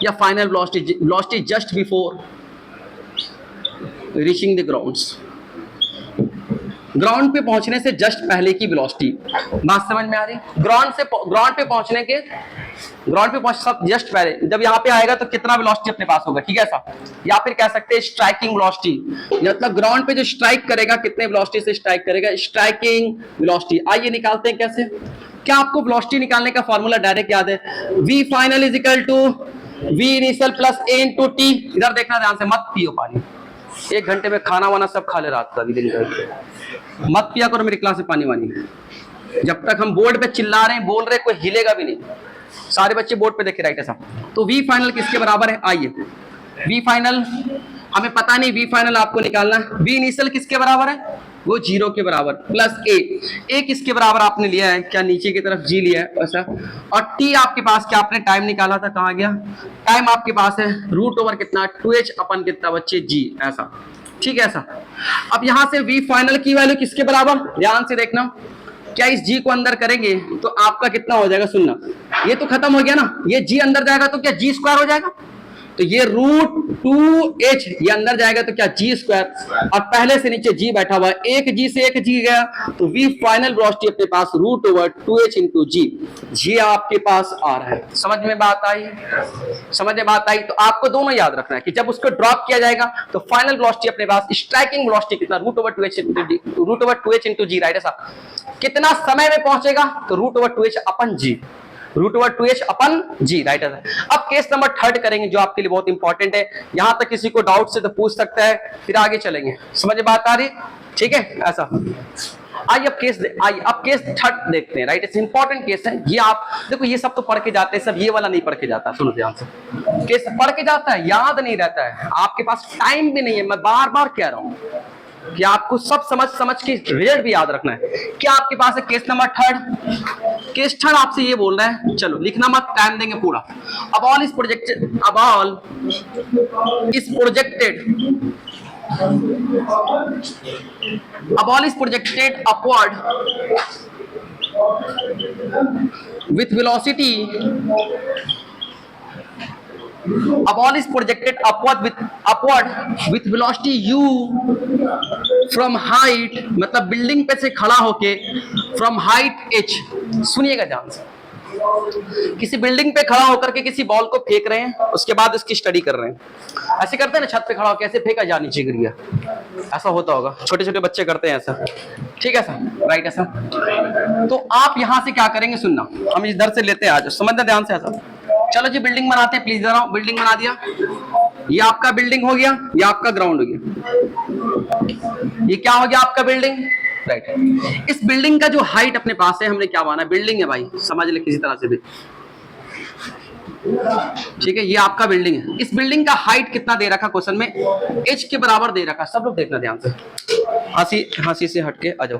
या final velocity just before reaching the grounds. Ground पे पहुंचने से जस्ट पहले की वेलोसिटी, बात समझ में आ रही? ग्राउंड पे पहुंचने के, ग्राउंड पे पहुंच जस्ट पहले जब यहाँ पे आएगा तो कितना वेलोसिटी अपने पास होगा, ठीक है साहब। या फिर कह सकते हैं स्ट्राइकिंग वेलोसिटी, मतलब ग्राउंड पे जो स्ट्राइक करेगा कितने वेलोसिटी से स्ट्राइक करेगा, स्ट्राइकिंग वेलोसिटी। आइए निकालते हैं कैसे। क्या आपको वेलोसिटी निकालने का फॉर्मूला डायरेक्ट याद है? V final is equal to v initial plus a into t. इधर देखना ध्यान से, मत पियो पानी, 1 घंटे में खाना वाना सब खा ले रात का, दिन का मत पिया करो मेरी क्लास में पानी वानी। जब तक हम बोर्ड पे चिल्ला रहे हैं, बोल रहे हैं, कोई हिलेगा भी नहीं। सारे बच्चे बोर्ड पे देखे, राइट है साहब। तो वी फाइनल किसके बराबर है? आइए, वी फाइनल हमें पता नहीं, वी फाइनल आपको निकालना है। वी इनिशियल किसके बराबर है? वो 0 के बराबर, प्लस ए किसके बराबर आपने लिया है? क्या नीचे की तरफ जी लिया है ऐसा। और टी आपके पास क्या आपने टाइम निकाला था, कहाँ गया? टाइम आपके पास है रूट ओवर कितना? 2h अपन कितना बच्चे g, ऐसा, ठीक है ऐसा। अब यहां से वी फाइनल की वैल्यू किसके बराबर? ध्यान से देखना, क्या इस g को अंदर करेंगे तो आपका कितना हो जाएगा? सुनना, ये तो खत्म हो गया ना, ये g अंदर जाएगा तो क्या g स्क्वायर हो जाएगा? तो ये रूट 2h ये अंदर जाएगा तो क्या? g square. और पहले से नीचे g बैठा हुआ है, एक g से एक g गया, तो v फाइनल वेलोसिटी अपने पास root over 2h into g आपके पास आ रहा है। समझ में बात आई? समझ में बात आई? तो आपको दोनों याद रखना है कि जब उसको ड्रॉप किया जाएगा तो फाइनल वेलोसिटी अपने पास, स्ट्राइकिंग वेलोसिटी कितना? Root over 2h into g, right है साहब। कितना समय में पहुंचेगा? तो root over 2h upon g। √2h upon g, right answer. अब केस नंबर 3 करेंगे जो आपके लिए बहुत इंपॉर्टेंट है। यहां तक किसी को डाउट से तो पूछ सकता है, फिर आगे चलेंगे। समझ में बात आ रही? ठीक है, ऐसा। आइए अब केस 3 देखते हैं, राइट। इट्स इंपॉर्टेंट केस है ये। आप देखो ये सब तो पढ़ के जाते हैं, सब ये वाला नहीं पढ़ के जाता। सुनो ध्यान से, केस पढ़ के जाता है, याद नहीं रहता है, आपके पास टाइम भी नहीं है। मैं बार बार कह रहा हूं कि आपको सब समझ के रिजल्ट भी याद रखना है। क्या आपके पास है केस नंबर 3? केस 3 आपसे ये बोल रहा है, चलो लिखना मत, टाइम देंगे पूरा। अब all is projected upward with velocity u from height, मतलब बिल्डिंग पे से खड़ा होके from height h। सुनिएगा ध्यान से, किसी बिल्डिंग पे खड़ा होकर के किसी बॉल को फेंक रहे हैं, उसके बाद उसकी स्टडी कर रहे हैं। ऐसे करते हैं ना, छत पे खड़ा होकर कैसे फेंका, जा नीचे गिर गया, ऐसा होता होगा, छोटे छोटे बच्चे करते हैं ऐसा। ठीक है सर, राइट है सर। तो आप यहां से क्या करेंगे, सुनना, हम इधर से लेते हैं, आज समझना ध्यान से ऐसा। चलो जी बिल्डिंग बनाते हैं, प्लीज जरा। बिल्डिंग बना दिया, ये आपका बिल्डिंग हो गया, ये आपका ग्राउंड हो गया, ये क्या हो गया आपका बिल्डिंग, राइट। इस बिल्डिंग का जो हाइट अपने पास है, हमने क्या माना, बिल्डिंग है भाई, समझ ले किसी तरह से भी, ठीक है। ये आपका बिल्डिंग है, इस बिल्डिंग का हाइट कितना दे रखा क्वेश्चन में, h के बराबर दे रखा। सब लोग देखना ध्यान से, हंसी से हटके आ जाओ।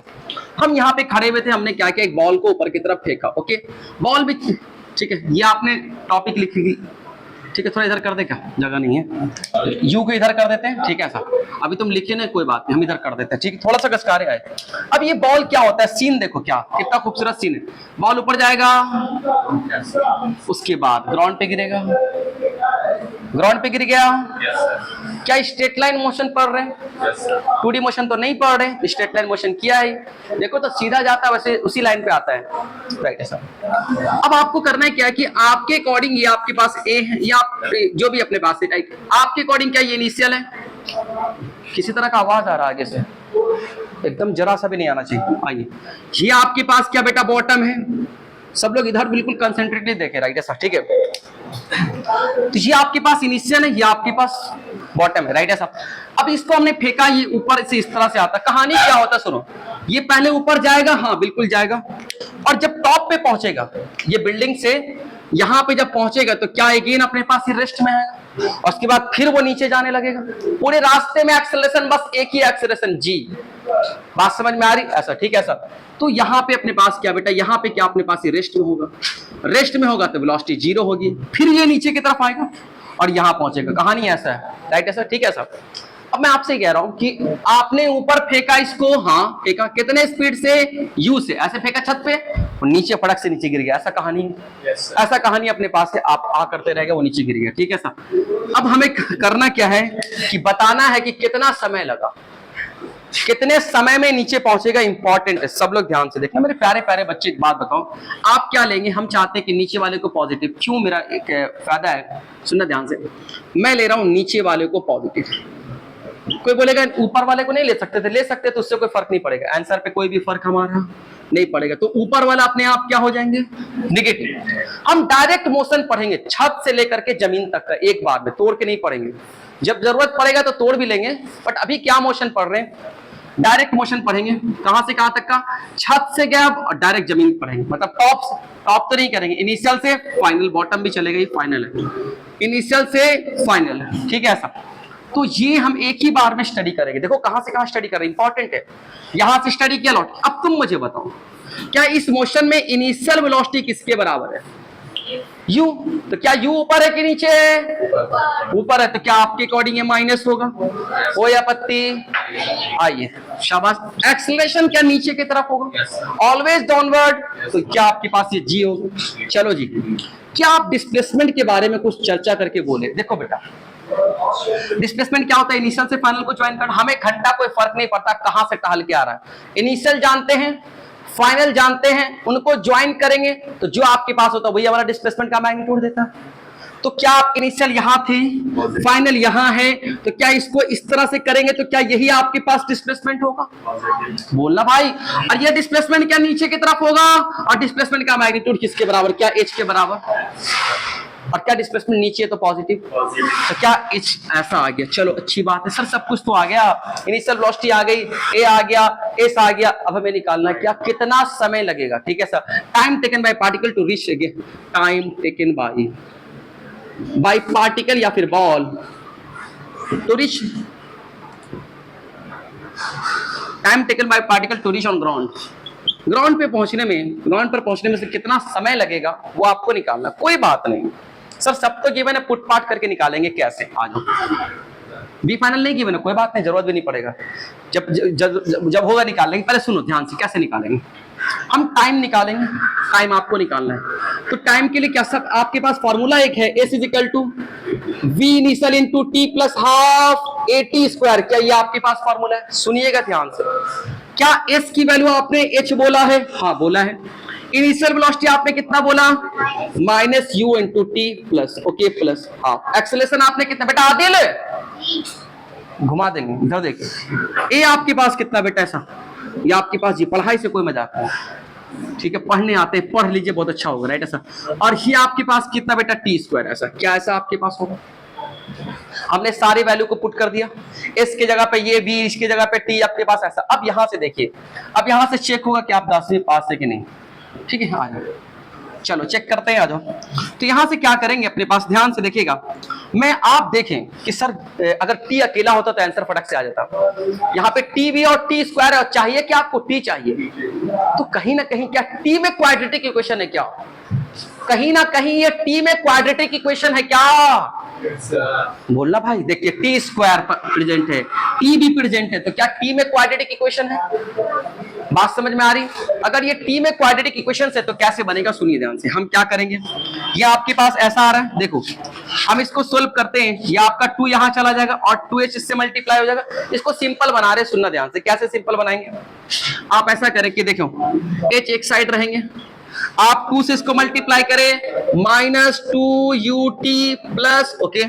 हम यहाँ पे खड़े हुए थे, हमने क्या किया, एक बॉल को ऊपर की तरफ फेंका, ओके। बॉल भी, ठीक है, ये आपने टॉपिक लिखी, ठीक है। थोड़ा इधर कर दे, क्या जगह नहीं है, यू को इधर कर देते हैं, ठीक है। सर अभी तुम लिखे ना, कोई बात नहीं, हम इधर कर देते हैं, ठीक है। थोड़ा सा घसकारे आए। अब ये बॉल क्या होता है, सीन देखो, क्या कितना खूबसूरत सीन है। बॉल ऊपर जाएगा, उसके बाद ग्राउंड पे गिरेगा, ग्राउंड पे गिर गया। क्या स्ट्रेट लाइन मोशन पढ़ रहे हैं? 2D मोशन तो नहीं पढ़ रहे, स्ट्रेट लाइन मोशन किया है, देखो तो सीधा जाता है, वैसे उसी लाइन पे आता है, राइट है सर। अब आपको करना है क्या कि आपके अकॉर्डिंग, ये आपके पास ए है, या जो भी अपने पास है, राइट, आपके अकॉर्डिंग क्या ये इनिशियल है? किसी तरह का आवाज आ रहा है आगे से, एकदम जरा सा भी नहीं आना चाहिए। आइए, ये आपके पास क्या बेटा बॉटम है, सब लोग इधर बिल्कुल कंसंट्रेटली देखें, राइट है सर, ठीक है। तो ये आपके पास इनिशियल है, ये आपके पास बॉटम है, राइट है साहब। अब इसको हमने फेंका, ये ऊपर से इस तरह से आता। कहानी क्या होता, सुनो, ये पहले ऊपर जाएगा, हाँ बिल्कुल जाएगा, और जब टॉप पे पहुंचेगा, ये बिल्डिंग से यहां पे जब पहुंचेगा, तो क्या अगेन अपने पास ये रेस्ट में आएगा, और उसके बाद फिर वो नीचे जाने लगेगा। पूरे रास्ते में एक्सेलरेशन बस एक ही एक्सेलरेशन, जी। बात समझ में आ रही? ऐसा, ठीक है सर। तो यहाँ पे अपने पास क्या बेटा, यहाँ पे क्या अपने पास ये रेस्ट में होगा, रेस्ट में होगा तो वेलोसिटी 0 होगी, फिर ये नीचे की तरफ आएगा और यहाँ पहुंचेगा। कहानी ऐसा है, राइट है सर, ठीक है सर। अब मैं आपसे कह रहा हूं कि आपने ऊपर फेंका इसको, हाँ फेंका, कितने स्पीड से, यू से, ऐसे फेंका छत पे, और नीचे फड़क से नीचे गिर गया। ऐसा कहानी है, ऐसा कहानी अपने पास है, आप आ करते रहेगा, वो नीचे गिर गया, ठीक है सर। अब हमें करना क्या है कि बताना है कि कितना समय लगा, कितने समय में नीचे पहुंचेगा, इंपॉर्टेंट है। सब लोग ध्यान से देखना मेरे प्यारे प्यारे बच्चे। एक बात बताओ, आप क्या लेंगे, हम चाहते हैं कि नीचे वाले को पॉजिटिव, क्यों, मेरा एक फायदा है, सुनना ध्यान से। मैं ले रहा हूं नीचे वाले को पॉजिटिव, कोई बोलेगा ऊपर वाले को नहीं ले सकते थे, ले सकते तो उससे कोई फर्क नहीं पड़ेगा, आंसर पे कोई भी फर्क हमारा नहीं पड़ेगा। तो ऊपर वाला अपने आप क्या हो जाएंगे, निगेटिव। हम डायरेक्ट मोशन पढ़ेंगे छत से लेकर के जमीन तक का, एक बार में तोड़ के नहीं पढ़ेंगे, जब जरूरत पड़ेगा तो तोड़ भी लेंगे, बट अभी क्या मोशन पढ़ रहे हैं, डायरेक्ट मोशन पढ़ेंगे। कहां से कहां तक का, छत से गया और डायरेक्ट जमीन पढ़ेंगे, मतलब टॉप तो नहीं करेंगे, इनिशियल से फाइनल, बॉटम भी चलेगा, ये फाइनल है, इनिशियल से फाइनल है, ठीक है ऐसा। तो ये हम एक ही बार में स्टडी करेंगे। देखो कहां से कहां स्टडी कर रहे हैं, इंपॉर्टेंट है। यहां से स्टडी किया लौट। अब तुम मुझे बताओ, क्या इस मोशन में इनिशियल वेलोसिटी किसके बराबर है, u। तो क्या u ऊपर है कि नीचे है, ऊपर है, तो क्या आपके अकॉर्डिंग ये माइनस होगा, कोई आपत्ति, आइए शाबाश। एक्सीलरेशन क्या नीचे की तरफ होगा, ऑलवेज डाउनवर्ड, तो क्या आपके पास ये g होगा। चलो जी, क्या आप डिस्प्लेसमेंट के बारे में कुछ चर्चा करके बोले। देखो बेटा, डिस्प्लेसमेंट क्या होता है, इनिशियल से फाइनल को ज्वाइन करना। हमें घंटा कोई फर्क नहीं पड़ता कहां से टहल के आ रहा है, इनिशियल जानते हैं, फाइनल जानते हैं, उनको ज्वाइन करेंगे तो जो आपके पास होता है वही हमारा डिस्प्लेसमेंट का मैग्नीट्यूड देता है। तो तो क्या आप इनिशियल यहां थे, फाइनल यहां है, तो क्या इसको इस तरह से करेंगे तो क्या यही आपके पास डिस्प्लेसमेंट होगा? बोलना भाई। और ये डिस्प्लेसमेंट क्या नीचे की तरफ होगा, और डिस्प्लेसमेंट का मैग्नीट्यूड किसके बराबर, क्या एच के बराबर, और क्या डिस्प्लेसमेंट नीचे है तो पॉजिटिव, तो क्या एच ऐसा आ गया। चलो अच्छी बात है सर, सब कुछ तो आ गया, इनिशियल वेलोसिटी आ गई, ए आ गया, एस आ गया। अब हमें निकालना क्या, कितना समय लगेगा। ठीक है sir, time taken by particle to reach, time taken by particle या फिर ball to reach, time taken by particle to reach on ground. Ground पे पहुंचने में, ग्राउंड पर पहुंचने में से कितना समय लगेगा वो आपको निकालना। कोई बात नहीं सर, सब तो गिवन है, पुट पाट करके निकालेंगे। कैसे, आ जाओ। बी फाइनल नहीं गिवन है, कोई बात नहीं, जरूरत भी नहीं पड़ेगा, जब होगा निकाल लेंगे। पहले सुनो ध्यान से, कैसे निकालेंगे हम, टाइम निकालेंगे, टाइम आपको निकालना है। तो टाइम के लिए क्या सब आपके पास फॉर्मूला एक है, s is equal to v initial into t plus half a t square. क्या ये आपके पास फॉर्मूला है? सुनिएगा ध्यान से। क्या एस की वैल्यू आपने एच बोला है? हाँ बोला है। इनिशियल वेलोसिटी आपने कितना बोला, minus you into t plus, okay, plus half. Acceleration आपने कितना बेटा, आधे ले घुमा देंगे, इधर देखिए। ए आपके पास कितना बेटा, ऐसा ये आपके पास, जी पढ़ाई से कोई मजाक नहीं, ठीक है, पढ़ने आते हैं, पढ़ लीजिए, बहुत अच्छा होगा, राइट ऐसा। और ये आपके पास कितना बेटा, टी स्क्वायर, ऐसा क्या ऐसा आपके पास होगा। हमने सारी वैल्यू को पुट कर दिया, एस के जगह पे ये, बी इसके जगह पे टी, आपके पास ऐसा। अब यहां से देखिए, अब यहां से चेक होगा कि आप 10वीं पास है कि नहीं। ठीक है, आ जाओ, चलो चेक करते हैं, आ जाओ। तो यहां से क्या करेंगे, अपने पास ध्यान से देखिएगा। मैं आप देखें कि सर अगर टी अकेला होता तो आंसर फटक से आ जाता। यहाँ पे टी भी और टी स्क्वायर है, और चाहिए क्या आपको, टी चाहिए। तो कहीं ना कहीं क्या टी में क्वाड्रेटिक इक्वेशन है क्या, कहीं ना कहीं ये टी में क्वाड्रेटिक इक्वेशन है क्या? बोलना भाई। देखिए टी स्क्वायर प्रेजेंट है, टी भी प्रेजेंट है, तो क्या टी में क्वाड्रेटिक इक्वेशन है? बात समझ में आ रही? अगर ये टी में क्वाड्रेटिक इक्वेशन है तो कैसे बनेगा, सुनिए ध्यान से। हम क्या करेंगे, ये आपके पास ऐसा आ रहा है, देखो हम इसको सोल्व करते हैं। ये आपका 2 यहां चला जाएगा और 2h इससे मल्टीप्लाई हो जाएगा। इसको सिंपल बना रहे, सुनना ध्यान से। कैसे सिंपल बनाएंगे, आप ऐसा करें कि देखो h एक साइड रहेंगे, आप 2 से इसको मल्टीप्लाई करें, minus 2ut plus, okay,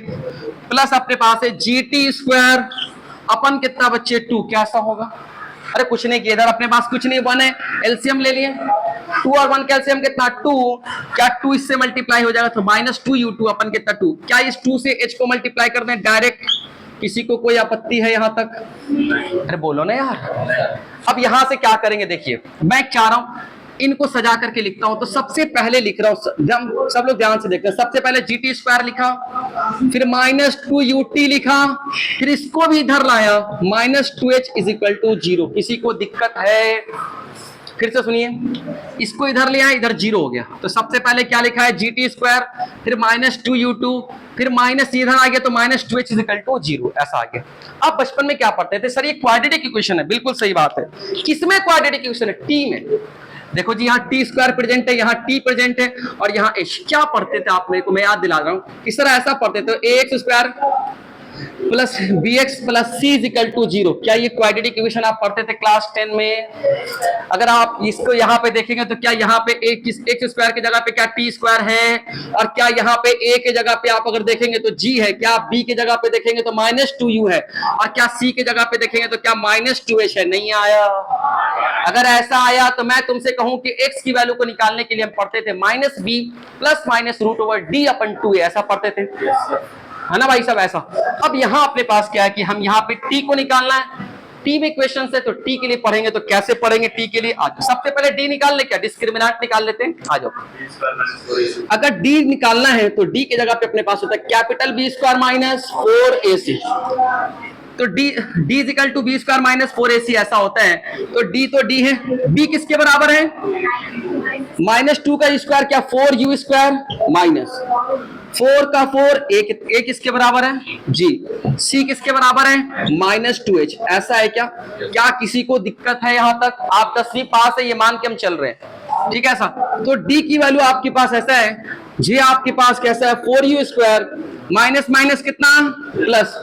plus अपने पास है gt स्क्वायर अपन कितना बच्चे 2। कैसा होगा, अरे कुछ नहीं किया, इधर अपने पास कुछ नहीं, 1 है, एलसीएम ले लिए, 2 और 1 का एलसीएम कितना 2, क्या 2 इससे मल्टीप्लाई हो जाएगा तो माइनस 2u2 अपन कितना 2। क्या इस 2 से h को मल्टीप्लाई कर दें डायरेक्ट, किसी को कोई आपत्ति है यहां तक? अरे बोलो ना यार। अब यहां से क्या करेंगे, देखिए मैं चाह रहा हूं इनको सजा करके लिखता हूं। तो सबसे पहले लिख रहा हूं, सब लोग ध्यान से देखते हैं। सबसे पहले gt स्क्वायर लिखा, फिर माइनस 2ut लिखा, फिर इसको भी इधर लाया, minus 2h is equal to 0। किसी को दिक्कत है? फिर से सुनिए, इसको इधर ले आए, इधर 0 हो गया। तो सबसे पहले क्या लिखा है, gt स्क्वायर, फिर माइनस 2u2, फिर माइनस इधर आ गया तो minus 2h is equal to 0, ऐसा आ गया। आप बचपन में क्या पढ़ते थे, सर ये क्वाड्रेटिक इक्वेशन है। बिल्कुल सही बात है। किसमें क्वाड्रेटिक इक्वेशन है? टी में। देखो जी, यहाँ टी स्क्वायर प्रेजेंट है, यहाँ टी प्रेजेंट है, और यहाँ एच। क्या पढ़ते थे आप, मेरे को मैं याद दिला रहा हूँ, किस तरह ऐसा पढ़ते थे, ax square plus bx plus c is equal to 0। क्या ये क्वाड्रेटिक इक्वेशन आप पढ़ते थे क्लास 10 में? अगर आप इसको यहाँ पे देखेंगे तो क्या यहाँ पे x स्क्वायर की जगह पे क्या t स्क्वायर है, और क्या यहाँ पे a के जगह पे आप अगर देखेंगे तो g है, क्या आप b के जगह पे देखेंगे तो माइनस 2u है, और क्या c के जगह पे देखेंगे तो क्या माइनस 2h है? नहीं आया। अगर ऐसा आया तो मैं तुमसे कहूं कि x की वैल्यू को निकालने के लिए हम पढ़ते थे minus b plus minus root over d upon 2a, ऐसा पढ़ते थे, है ना भाई सब ऐसा। अब यहाँ अपने पास क्या है कि हम यहाँ पे t को निकालना है। t में इक्वेशन से तो t के लिए पढ़ेंगे तो कैसे पढ़ेंगे, t के लिए आ जाओ। सबसे पहले d निकाल ले, क्या डिस्क्रिमिनेंट निकाल लेते हैं, आ जाओ। अगर d निकालना है तो d की जगह पे अपने पास होता है capital B square minus 4ac। तो d is equal to b square minus 4ac ऐसा होता है। तो d है, b किसके बराबर है, माइनस 2 का स्क्वायर, क्या 4u स्क्वायर माइनस 4 का 4, a किसके बराबर है जी, c किसके बराबर है माइनस 2h। ऐसा है क्या? क्या किसी को दिक्कत है यहाँ तक? आप 10वीं पास है ये मान के हम चल रहे हैं, ठीक है ऐसा। तो d की वैल्यू आपके पास ऐसा है, जी आपके पास कैसा है 4u स्क्वायर माइनस माइनस कितना प्लस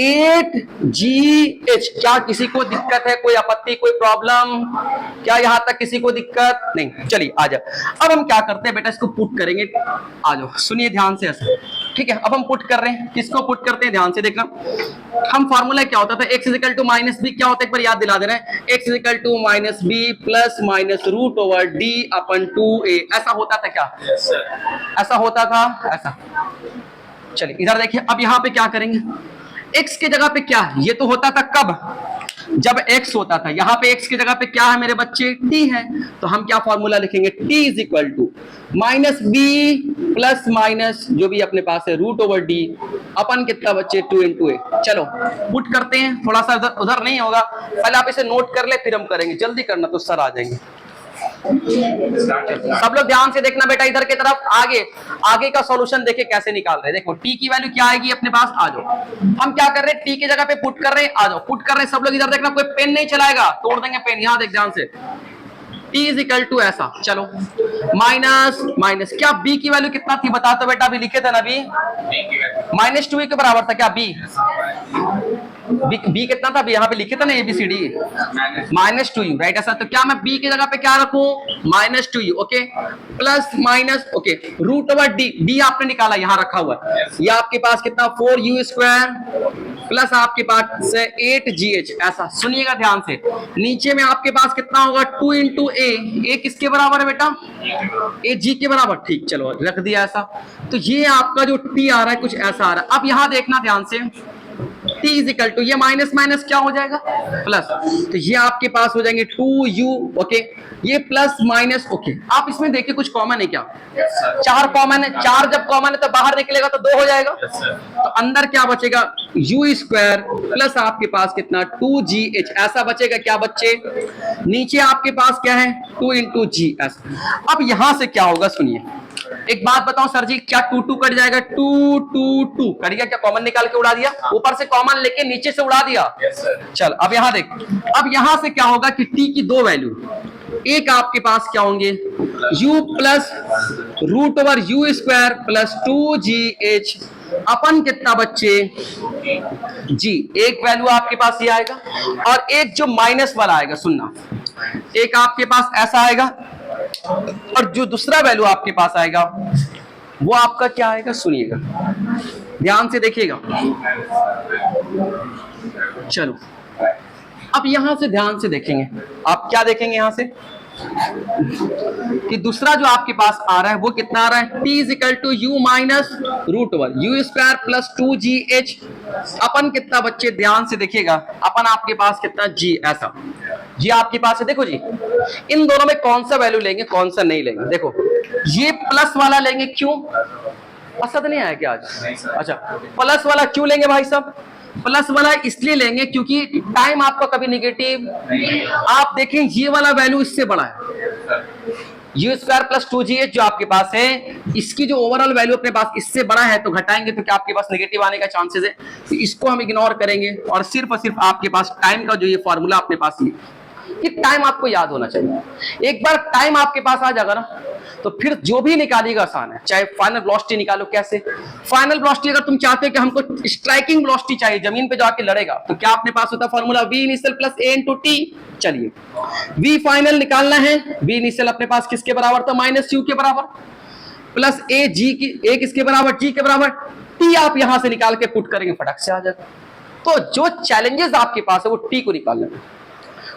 8gh। क्या किसी को दिक्कत है, कोई आपत्ति, कोई प्रॉब्लम? क्या यहां तक किसी को दिक्कत नहीं? चलिए आ जाओ। अब हम क्या करते हैं बेटा, इसको पुट करेंगे, आ जाओ सुनिए ध्यान से। ऐसा ठीक है, अब हम पुट कर रहे हैं, किसको पुट करते हैं ध्यान से देखना। हम फार्मूला क्या होता था, x is equal to minus b, क्या होता है एक बार याद दिला दे रहे हैं, x is equal to minus b plus minus root over d upon 2a, ऐसा होता था क्या? Yes, sir. ऐसा होता था ऐसा। चलिए इधर देखिए, अब यहाँ पे क्या करेंगे, x की जगह पे क्या है, ये तो होता था कब, जब x होता था, यहाँ पे x की जगह पे क्या है मेरे बच्चे, t है, तो हम क्या फॉर्मूला लिखेंगे, t is equal to minus b plus minus जो भी अपने पास है रूट ओवर डी अपन कितना बच्चे 2 इंटू ए। चलो पुट करते हैं, थोड़ा सा उधर नहीं होगा, पहले आप इसे नोट कर ले फिर हम करेंगे, जल्दी करना तो सर आ जाएंगे। सब लोग ध्यान से देखना बेटा, इधर की तरफ आगे का सॉल्यूशन देखे कैसे निकाल रहे हैं। देखो t की वैल्यू क्या आएगी अपने पास, आ जाओ, हम क्या कर रहे हैं t की जगह पे पुट कर रहे हैं, आ जाओ पुट कर रहे हैं सब लोग। इधर देखना, कोई पेन नहीं चलाएगा, तोड़ देंगे पेन, यहां देख ध्यान से, t इज इक्वल टू ऐसा, चलो माइनस माइनस, क्या b की वैल्यू कितना थी बता तो बेटा, अभी लिखे थे ना b, माइनस 2 के बराबर था क्या b, b कितना था, यहाँ पे लिखे थे ना ABCD, माइनस 2u, राइट। ऐसा तो क्या मैं b की जगह पे क्या रखूं, minus 2u, okay, plus minus, okay, root over d आपने निकाला, यहाँ रखा हुआ है, ये आपके पास कितना 4u स्क्वायर प्लस आपके पास 8gh, ऐसा सुनिएगा ध्यान से, नीचे में आपके पास कितना होगा 2 इंटू ए किसके बराबर है बेटा, ए जी के बराबर, ठीक, चलो रख दिया ऐसा। तो ये आपका जो t आ रहा है कुछ ऐसा आ रहा है। अब यहां देखना ध्यान से, t इज इक्वल टू, ये माइनस माइनस क्या हो जाएगा प्लस, तो ये आपके पास हो जाएंगे 2u, ओके, ये प्लस माइनस, ओके। आप इसमें देखिए कुछ कॉमन है क्या, Yes, sir. 4 कॉमन है, 4 जब कॉमन है तो बाहर निकलेगा तो 2 हो जाएगा, Yes, sir. तो अंदर क्या बचेगा u स्क्वायर प्लस आपके पास कितना 2gh, ऐसा बचेगा क्या बच्चे, नीचे आपके पास क्या है 2 इंटू जी ऐसा। अब यहां से क्या होगा सुनिए, एक बात बताओ सर जी, क्या 2 2 कट जाएगा, 2 2 2 कट गया, क्या कॉमन निकाल के उड़ा दिया, ऊपर से कॉमन लेके नीचे से उड़ा दिया, Yes, sir. चल अब यहां देख, अब यहां से क्या होगा कि t की दो वैल्यू, एक आपके पास क्या होंगे u plus root over u square plus 2gh upon कितना बच्चे जी, एक वैल्यू आपके पास ये आएगा और एक जो माइनस वाला आएगा, सुनना, एक आपके पास ऐसा आएगा और जो दूसरा वैल्यू आपके पास आएगा वो आपका क्या आएगा, सुनिएगा ध्यान से देखिएगा। चलो अब यहां से ध्यान से देखेंगे, आप क्या देखेंगे यहां से कि दूसरा जो आपके पास आ रहा है वो कितना आ रहा है, t is equal to u minus root over u square plus 2gh upon कितना बच्चे, ध्यान से देखिएगा, अपन आपके पास कितना g, ऐसा जी आपके पास है। देखो जी इन दोनों में कौन सा वैल्यू लेंगे कौन सा नहीं लेंगे, देखो ये प्लस वाला लेंगे, क्यों, पसंद नहीं आया क्या आज, अच्छा प्लस वाला क्यों लेंगे भाई साहब, प्लस वाला इसलिए लेंगे क्योंकि टाइम आपका कभी निगेटिव, आप देखें ये वाला वैल्यू इससे बड़ा है, यू स्क्वायर प्लस 2gh जो आपके पास है, इसकी जो ओवरऑल वैल्यू अपने पास इससे बड़ा है, तो घटाएंगे तो क्या आपके पास नेगेटिव आने का चांसेस है, तो इसको हम इग्नोर करेंगे और सिर्फ आपके पास टाइम का जो ये फॉर्मूला अपने पास ये टाइम आपको याद होना चाहिए। एक बार टाइम आपके पास आ जाएगा ना तो फिर जो भी निकालिएगा आसान है, चाहे फाइनल वेलोसिटी निकालो, कैसे फाइनल वेलोसिटी, अगर तुम चाहते हो कि हमको स्ट्राइकिंग वेलोसिटी चाहिए, जमीन पे जाके लड़ेगा, तो क्या अपने पास होता है formula v initial plus a into T. चलिए v फाइनल निकालना है, v इनिशियल अपने पास किसके बराबर था, माइनस u के बराबर, प्लस a g की a किसके बराबर, g के बराबर, t आप यहां से निकाल के पुट करेंगे फटक से आ जाएगा। तो जो चैलेंजेस आपके पास है वो t को निकालने में,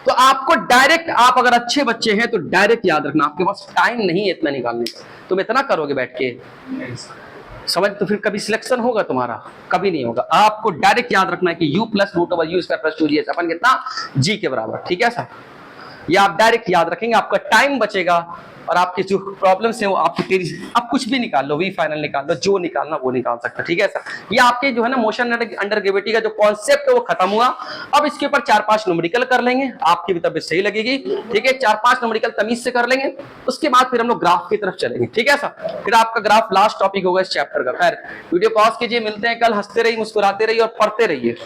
तो आपको डायरेक्ट, आप अगर अच्छे बच्चे हैं तो डायरेक्ट याद रखना, आपके पास टाइम नहीं है इतना निकालने का, तुम इतना करोगे बैठ के समझ, तो फिर कभी सिलेक्शन होगा तुम्हारा, कभी नहीं होगा। आपको डायरेक्ट याद रखना है कि u plus root over u square plus 2gh upon कितना g के बराबर, ठीक है सर, ये आप डायरेक्ट याद रखेंगे, आपका टाइम बचेगा और आपकी जो प्रॉब्लम्स हैं वो आपकी तेजी, आप कुछ भी निकाल लो, वी फाइनल निकाल लो, जो निकालना वो निकाल सकते, ठीक है सर। ये आपके जो है ना मोशन अंडर ग्रेविटी का जो कॉन्सेप्ट है वो खत्म हुआ। अब इसके ऊपर 4-5 न्यूमेरिकल कर लेंगे, आपकी भी तबीयत सही लगेगी, ठीक है, 4-5 न्यूमेरिकल तमीज से कर लेंगे, उसके बाद फिर हम लोग ग्राफ की तरफ चलेंगे, ठीक है सर। फिर आपका ग्राफ लास्ट टॉपिक होगा इस चैप्टर का। खैर वीडियो पॉज कीजिए, मिलते हैं कल, हंसते रहिए, मुस्कुराते रहिए और पढ़ते रहिए।